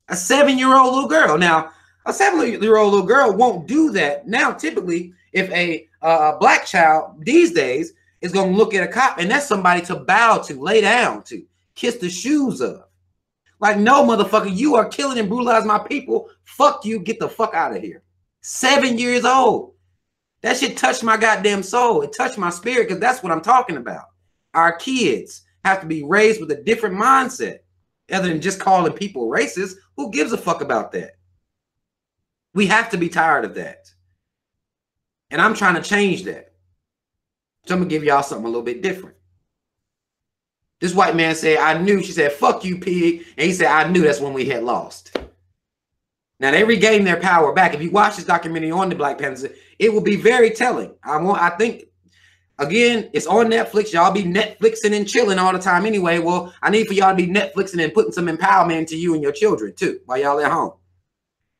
A 7-year-old little girl. Now, a 7-year-old little girl won't do that. Now, typically, if a black child these days is going to look at a cop, and that's somebody to bow to, lay down to, kiss the shoes of. Like, no, motherfucker, you are killing and brutalizing my people. Fuck you. Get the fuck out of here. 7 years old. That shit touched my goddamn soul. It touched my spirit, because that's what I'm talking about. Our kids have to be raised with a different mindset other than just calling people racist. Who gives a fuck about that? We have to be tired of that. And I'm trying to change that. So I'm going to give y'all something a little bit different. This white man said, "I knew." She said, "Fuck you, pig." And he said, "I knew." That's when we had lost. Now, they regained their power back. If you watch this documentary on the Black Panthers, it will be very telling. I think, again, it's on Netflix. Y'all be Netflixing and chilling all the time anyway. Well, I need for y'all to be Netflixing and putting some empowerment into you and your children, too, while y'all at home.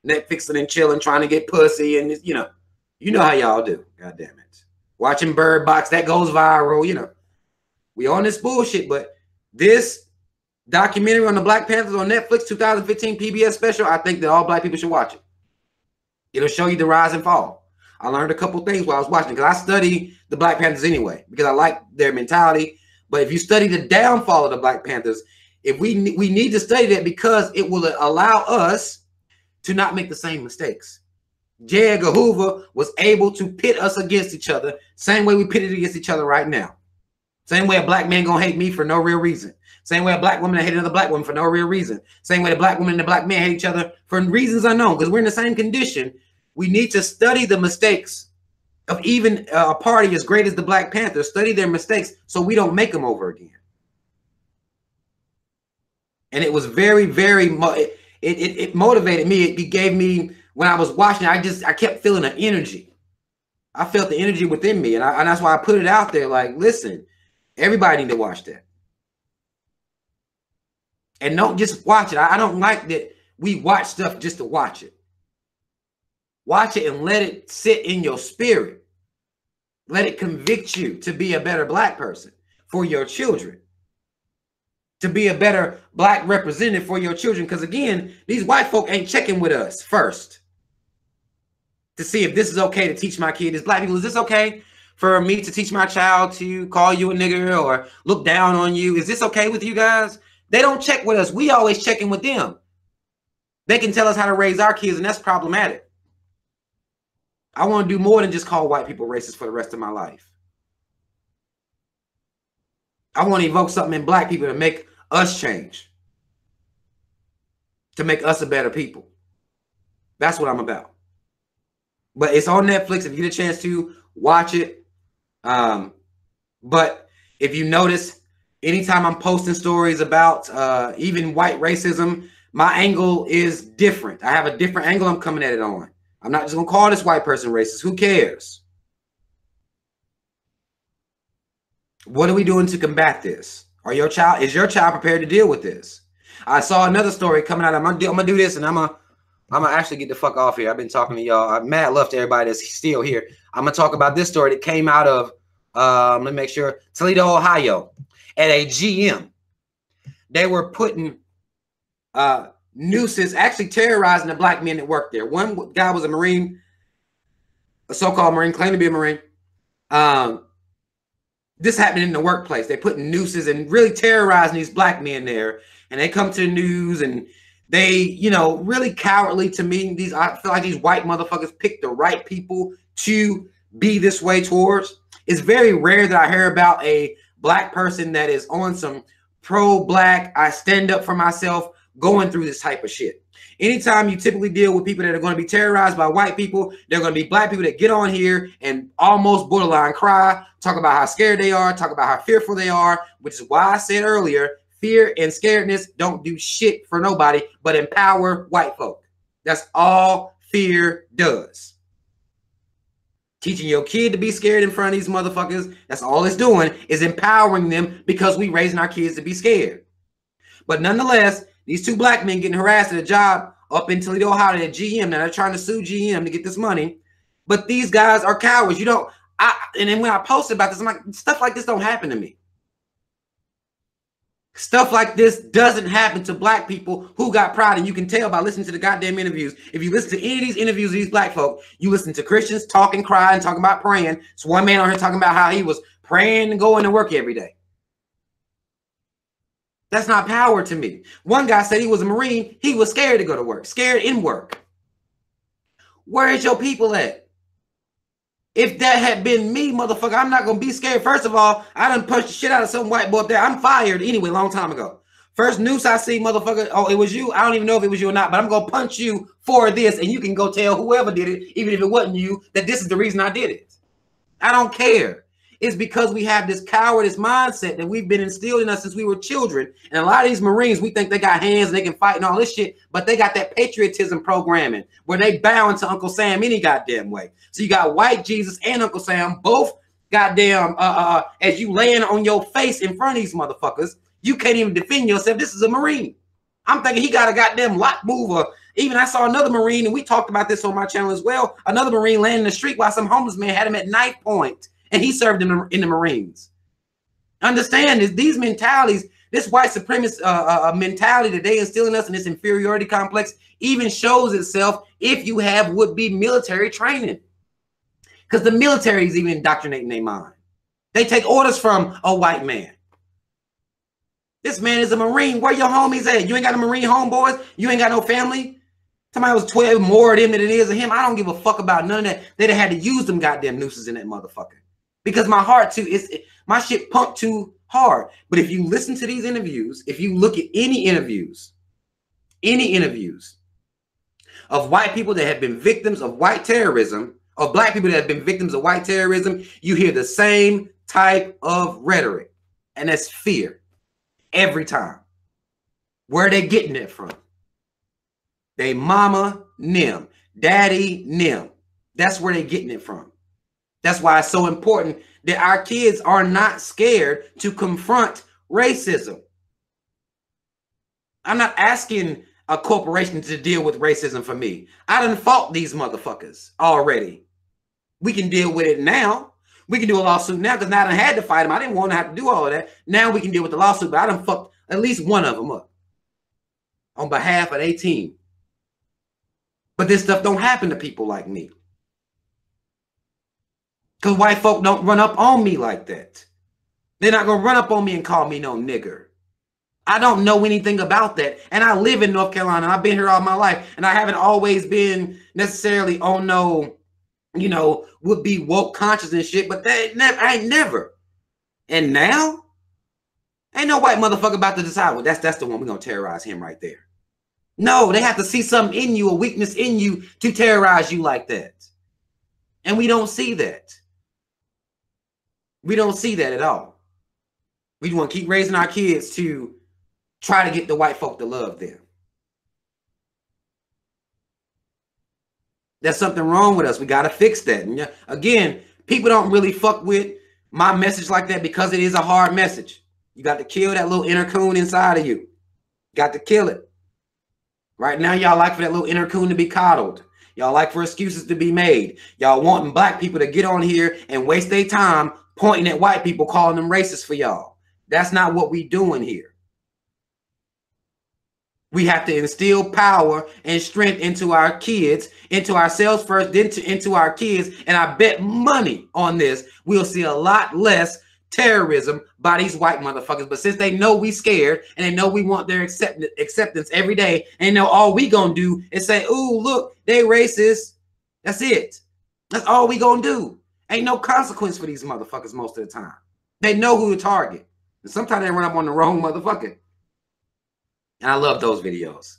Netflixing and chilling, trying to get pussy, and, you know how y'all do. God damn it. Watching Bird Box, that goes viral, We on this bullshit, but this documentary on the Black Panthers on Netflix, 2015 PBS special, I think that all black people should watch it. It'll show you the rise and fall. I learned a couple things while I was watching, because I study the Black Panthers anyway, because I like their mentality. But if you study the downfall of the Black Panthers, we need to study that, because it will allow us to not make the same mistakes. J. Edgar Hoover was able to pit us against each other, same way we pitted against each other right now. Same way a black man gonna hate me for no real reason. Same way a black woman hate another black woman for no real reason. Same way the black woman and the black man hate each other for reasons unknown, because we're in the same condition. We need to study the mistakes of even a party as great as the Black Panthers. Study their mistakes so we don't make them over again. And it was very, very, it motivated me. It gave me, when I was watching, I kept feeling the energy. I felt the energy within me. And that's why I put it out there. Like, listen, everybody need to watch that. And don't just watch it. I don't like that we watch stuff just to watch it. Watch it and let it sit in your spirit. Let it convict you to be a better black person for your children. To be a better black representative for your children. Because again, these white folk ain't checking with us first to see if this is okay to teach my kid. As black people, is this okay for me to teach my child to call you a nigger or look down on you? Is this okay with you guys? They don't check with us. We always check in with them. They can tell us how to raise our kids, and that's problematic. I want to do more than just call white people racist for the rest of my life. I want to evoke something in black people to make us change. To make us a better people. That's what I'm about. But it's on Netflix. If you get a chance to watch it. But if you notice, anytime I'm posting stories about even white racism, my angle is different. I have a different angle I'm coming at it on. I'm not just going to call this white person racist. Who cares? What are we doing to combat this? Is your child prepared to deal with this? I saw another story coming out. I'm gonna do this, and I'm gonna actually get the fuck off here. I've been talking to y'all. I'm mad love to everybody that's still here. I'm gonna talk about this story that came out of let me make sure, Toledo, Ohio, at a GM. They were putting nooses, actually terrorizing the black men that worked there. One guy was a Marine, a so-called Marine, claimed to be a Marine. This happened in the workplace. They put nooses and really terrorizing these black men there. And they come to the news and they, you know, really cowardly to me. I feel like these white motherfuckers picked the right people to be this way towards. It's very rare that I hear about a black person that is on some pro-black, I stand up for myself, going through this type of shit. Anytime you typically deal with people that are going to be terrorized by white people, they're going to be black people that get on here and almost borderline cry, talk about how scared they are, talk about how fearful they are, which is why I said earlier, fear and scaredness don't do shit for nobody but empower white folk. That's all fear does. Teaching your kid to be scared in front of these motherfuckers, that's all it's doing, is empowering them because we raising our kids to be scared. But nonetheless, these two black men getting harassed at a job up in Toledo, Ohio at GM. Now they're trying to sue GM to get this money. But these guys are cowards. You don't, and then when I posted about this, I'm like, stuff like this don't happen to me. Stuff like this doesn't happen to black people who got pride. And you can tell by listening to the goddamn interviews. If you listen to any of these interviews of these black folk, you listen to Christians talking, crying, talking about praying. So one man on here talking about how he was praying and going to work every day. That's not power to me. One guy said he was a Marine. He was scared to go to work, scared in work. Where is your people at? If that had been me, motherfucker, I'm not going to be scared. First of all, I done punched the shit out of some white boy up there. I'm fired anyway, long time ago. First noose I see, motherfucker, oh, it was you. I don't even know if it was you or not, but I'm going to punch you for this. And you can go tell whoever did it, even if it wasn't you, that this is the reason I did it. I don't care. It's because we have this cowardice mindset that we've been instilled in us since we were children. And a lot of these Marines, we think they got hands and they can fight and all this shit, but they got that patriotism programming where they bow into Uncle Sam any goddamn way. So you got white Jesus and Uncle Sam, both goddamn, as you laying on your face in front of these motherfuckers, you can't even defend yourself. This is a Marine. I'm thinking he got a goddamn lock mover. Even I saw another Marine, and we talked about this on my channel as well. Another Marine laying in the street while some homeless man had him at knife point. And he served in the Marines. Understand this, these mentalities, this white supremacist mentality that they instill in us in this inferiority complex even shows itself if you have would-be military training. Because the military is even indoctrinating their mind. They take orders from a white man. This man is a Marine. Where your homies at? You ain't got a Marine homeboys? You ain't got no family? Somebody was 12 more of them than it is of him. I don't give a fuck about none of that. They'd have had to use them goddamn nooses in that motherfucker. Because my heart too is my shit pumped too hard. But if you listen to these interviews, if you look at any interviews of white people that have been victims of white terrorism, or black people that have been victims of white terrorism, you hear the same type of rhetoric, and that's fear every time. Where are they getting it from? They mama nim, daddy nim. That's where they're getting it from. That's why it's so important that our kids are not scared to confront racism. I'm not asking a corporation to deal with racism for me. I done fought these motherfuckers already. We can deal with it now. We can do a lawsuit now because now I done had to fight them. I didn't want to have to do all of that. Now we can deal with the lawsuit, but I done fucked at least one of them up on behalf of their team. But this stuff don't happen to people like me. Because white folk don't run up on me like that. They're not going to run up on me and call me no nigger. I don't know anything about that. And I live in North Carolina. And I've been here all my life. And I haven't always been necessarily on no, you know, would be woke conscious and shit. But I ain't never. And now, ain't no white motherfucker about to decide, well, that's the one. We're going to terrorize him right there. No, they have to see something in you, a weakness in you to terrorize you like that. And we don't see that. We don't see that at all. We want to keep raising our kids to try to get the white folk to love them. There's something wrong with us. We got to fix that. And again, people don't really fuck with my message like that because it is a hard message. You got to kill that little inner coon inside of you. Got to kill it. Right now, y'all like for that little inner coon to be coddled. Y'all like for excuses to be made. Y'all wanting black people to get on here and waste their time pointing at white people, calling them racist for y'all. That's not what we doing here. We have to instill power and strength into our kids, into ourselves first, then into our kids. And I bet money on this, we'll see a lot less terrorism by these white motherfuckers. But since they know we scared and they know we want their acceptance every day, and they know all we gonna do is say, ooh, look, they racist. That's it. That's all we gonna do. Ain't no consequence for these motherfuckers most of the time. They know who to target. And sometimes they run up on the wrong motherfucker. And I love those videos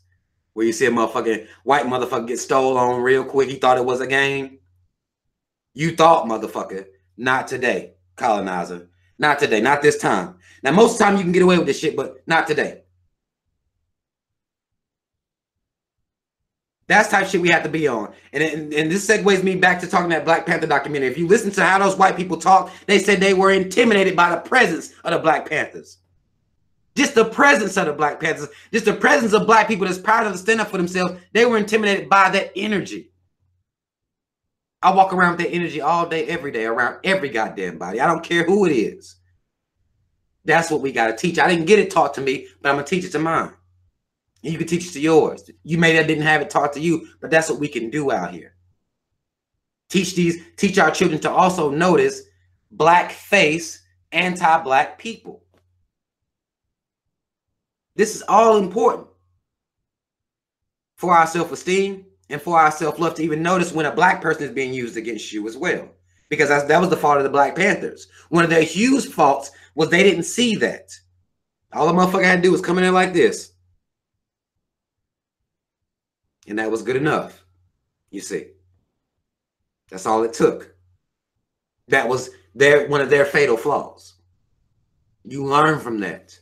where you see a motherfucking white motherfucker get stole on real quick. He thought it was a game. You thought, motherfucker. Not today, colonizer. Not today. Not this time. Now, most of the time you can get away with this shit, but not today. That's the type of shit we have to be on. And this segues me back to talking that Black Panther documentary. If you listen to how those white people talk, they said they were intimidated by the presence of the Black Panthers. Just the presence of the Black Panthers, just the presence of black people that's proud to stand up for themselves, they were intimidated by that energy. I walk around with that energy all day, every day, around every goddamn body. I don't care who it is. That's what we got to teach. I didn't get it taught to me, but I'm going to teach it to mine. And you can teach it to yours. You maybe didn't have it taught to you, but that's what we can do out here. Teach our children to also notice black face, anti-black people. This is all important for our self-esteem and for our self-love to even notice when a black person is being used against you as well. Because that was the fault of the Black Panthers. One of their huge faults was they didn't see that. All the motherfucker had to do was come in there like this. And that was good enough, you see. That's all it took. That was one of their fatal flaws. You learn from that.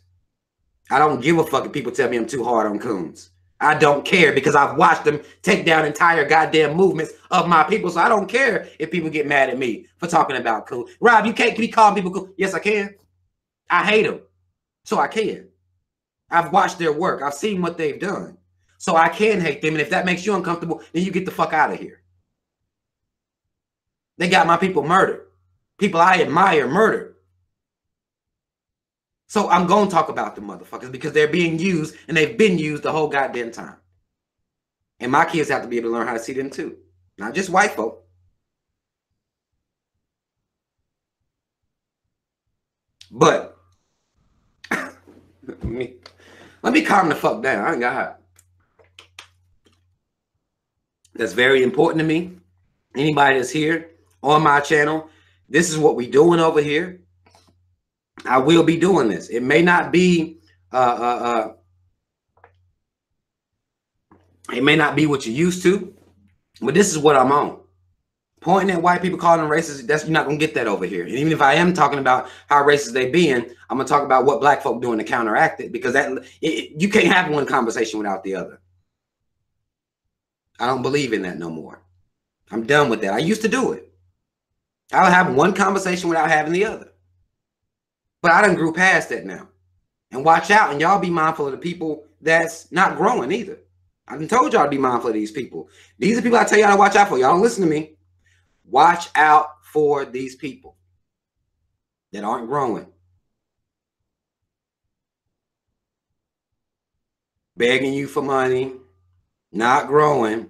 I don't give a fuck if people tell me I'm too hard on coons. I don't care because I've watched them take down entire goddamn movements of my people. So I don't care if people get mad at me for talking about coons. Rob, you can't be calling people coons. Yes, I can. I hate them. So I can. I've watched their work. I've seen what they've done. So I can hate them. And if that makes you uncomfortable, then you get the fuck out of here. They got my people murdered. People I admire murdered. So I'm going to talk about the motherfuckers because they're being used and they've been used the whole goddamn time. And my kids have to be able to learn how to see them too. Not just white folk. But let me calm the fuck down. I ain't got hot. That's very important to me. Anybody that's here on my channel, this is what we doing over here. I will be doing this. It may not be it may not be what you're used to, but this is what I'm on. Pointing at white people, calling them racist, you're not gonna get that over here. And even if I am talking about how racist they being, I'm gonna talk about what black folk doing to counteract it, because you can't have one conversation without the other. I don't believe in that no more. I'm done with that. I used to do it. I'll have one conversation without having the other. But I done grew past that now. And watch out, and y'all be mindful of the people that's not growing either. I done told y'all to be mindful of these people. These are people I tell y'all to watch out for. Y'all don't listen to me. Watch out for these people that aren't growing. Begging you for money, not growing.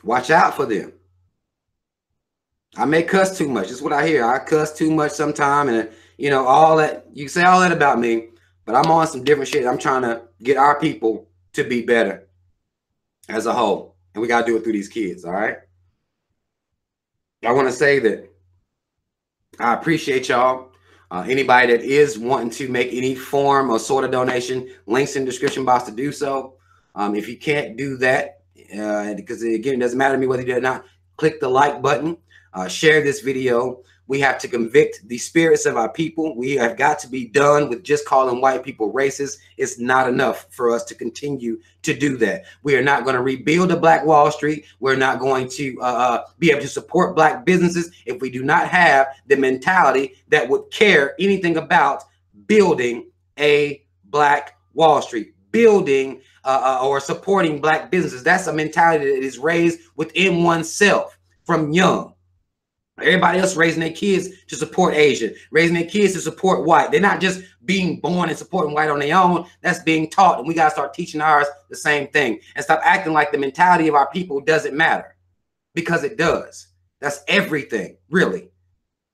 Watch out for them. I may cuss too much. That's what I hear. I cuss too much sometime, and you know, all that. You can say all that about me, but I'm on some different shit. I'm trying to get our people to be better as a whole, and we got to do it through these kids. All right. I want to say that I appreciate y'all. Anybody that is wanting to make any form or sort of donation, links in the description box to do so. If you can't do that, because again, it doesn't matter to me whether you do or not, click the like button. Share this video. We have to convict the spirits of our people. We have got to be done with just calling white people racist. It's not enough for us to continue to do that. We are not going to rebuild a Black Wall Street. We're not going to be able to support Black businesses if we do not have the mentality that would care anything about building a Black Wall Street, building or supporting Black businesses. That's a mentality that is raised within oneself from young. Everybody else raising their kids to support Asian, raising their kids to support white. They're not just being born and supporting white on their own. That's being taught. And we got to start teaching ours the same thing and stop acting like the mentality of our people doesn't matter, because it does. That's everything, really.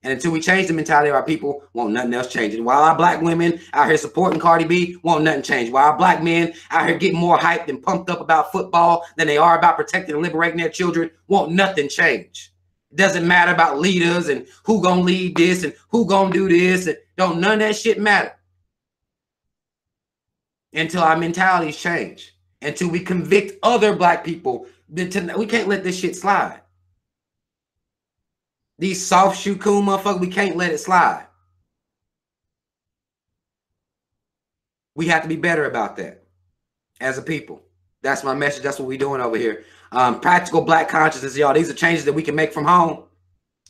And until we change the mentality of our people, won't nothing else change. And while our black women out here supporting Cardi B, won't nothing change. While our black men out here getting more hyped and pumped up about football than they are about protecting and liberating their children, won't nothing change. It doesn't matter about leaders and who gonna lead this and who gonna do this. And don't none of that shit matter until our mentalities change. Until we convict other black people. We can't let this shit slide. These soft shoe cool motherfuckers, we can't let it slide. We have to be better about that as a people. That's my message. That's what we're doing over here. Practical black consciousness, y'all. These are changes that we can make from home.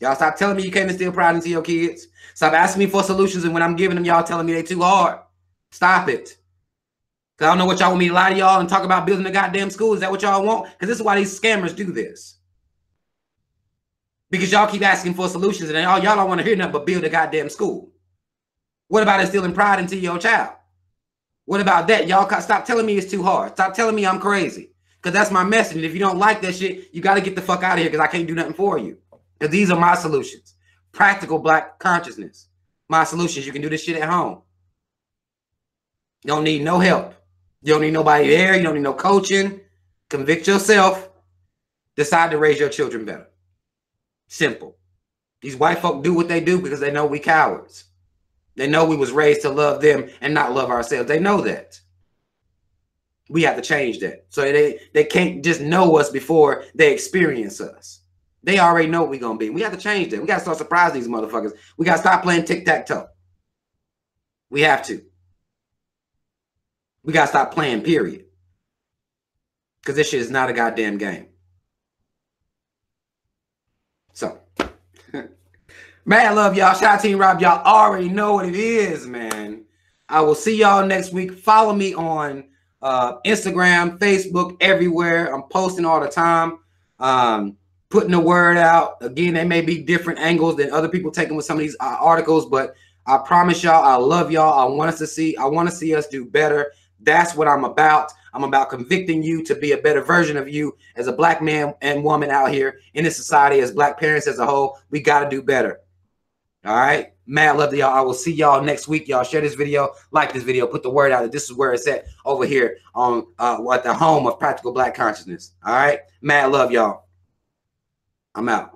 Y'all stop telling me you can't instill pride into your kids. Stop asking me for solutions, and when I'm giving them, y'all telling me they too hard. Stop it. Because I don't know what y'all want me to lie to y'all and talk about building a goddamn school. Is that what y'all want? Because this is why these scammers do this. Because y'all keep asking for solutions and y'all don't want to hear nothing but build a goddamn school. What about instilling pride into your child? What about that? Y'all stop telling me it's too hard. Stop telling me I'm crazy. Because that's my message. And if you don't like that shit, you got to get the fuck out of here, because I can't do nothing for you. Because these are my solutions. Practical black consciousness. My solutions. You can do this shit at home. You don't need no help. You don't need nobody there. You don't need no coaching. Convict yourself. Decide to raise your children better. Simple. These white folk do what they do because they know we cowards. They know we was raised to love them and not love ourselves. They know that. We have to change that. So they can't just know us before they experience us. They already know what we're going to be. We have to change that. We got to start surprising these motherfuckers. We got to stop playing tic-tac-toe. We have to. We got to stop playing, period. Because this shit is not a goddamn game. So, man, I love y'all. Shout out to Team Rob. Y'all already know what it is, man. I will see y'all next week. Follow me on Instagram, Facebook, everywhere. I'm posting all the time, putting the word out. Again, they may be different angles than other people taking with some of these articles, but I promise y'all, I love y'all. I want to see us do better. That's what I'm about. I'm about convicting you to be a better version of you as a black man and woman out here in this society, as black parents as a whole. We got to do better. All right. Mad love to y'all. I will see y'all next week. Y'all share this video, like this video, put the word out that this is where it's at over here on at the home of practical black consciousness. All right. Mad love y'all. I'm out.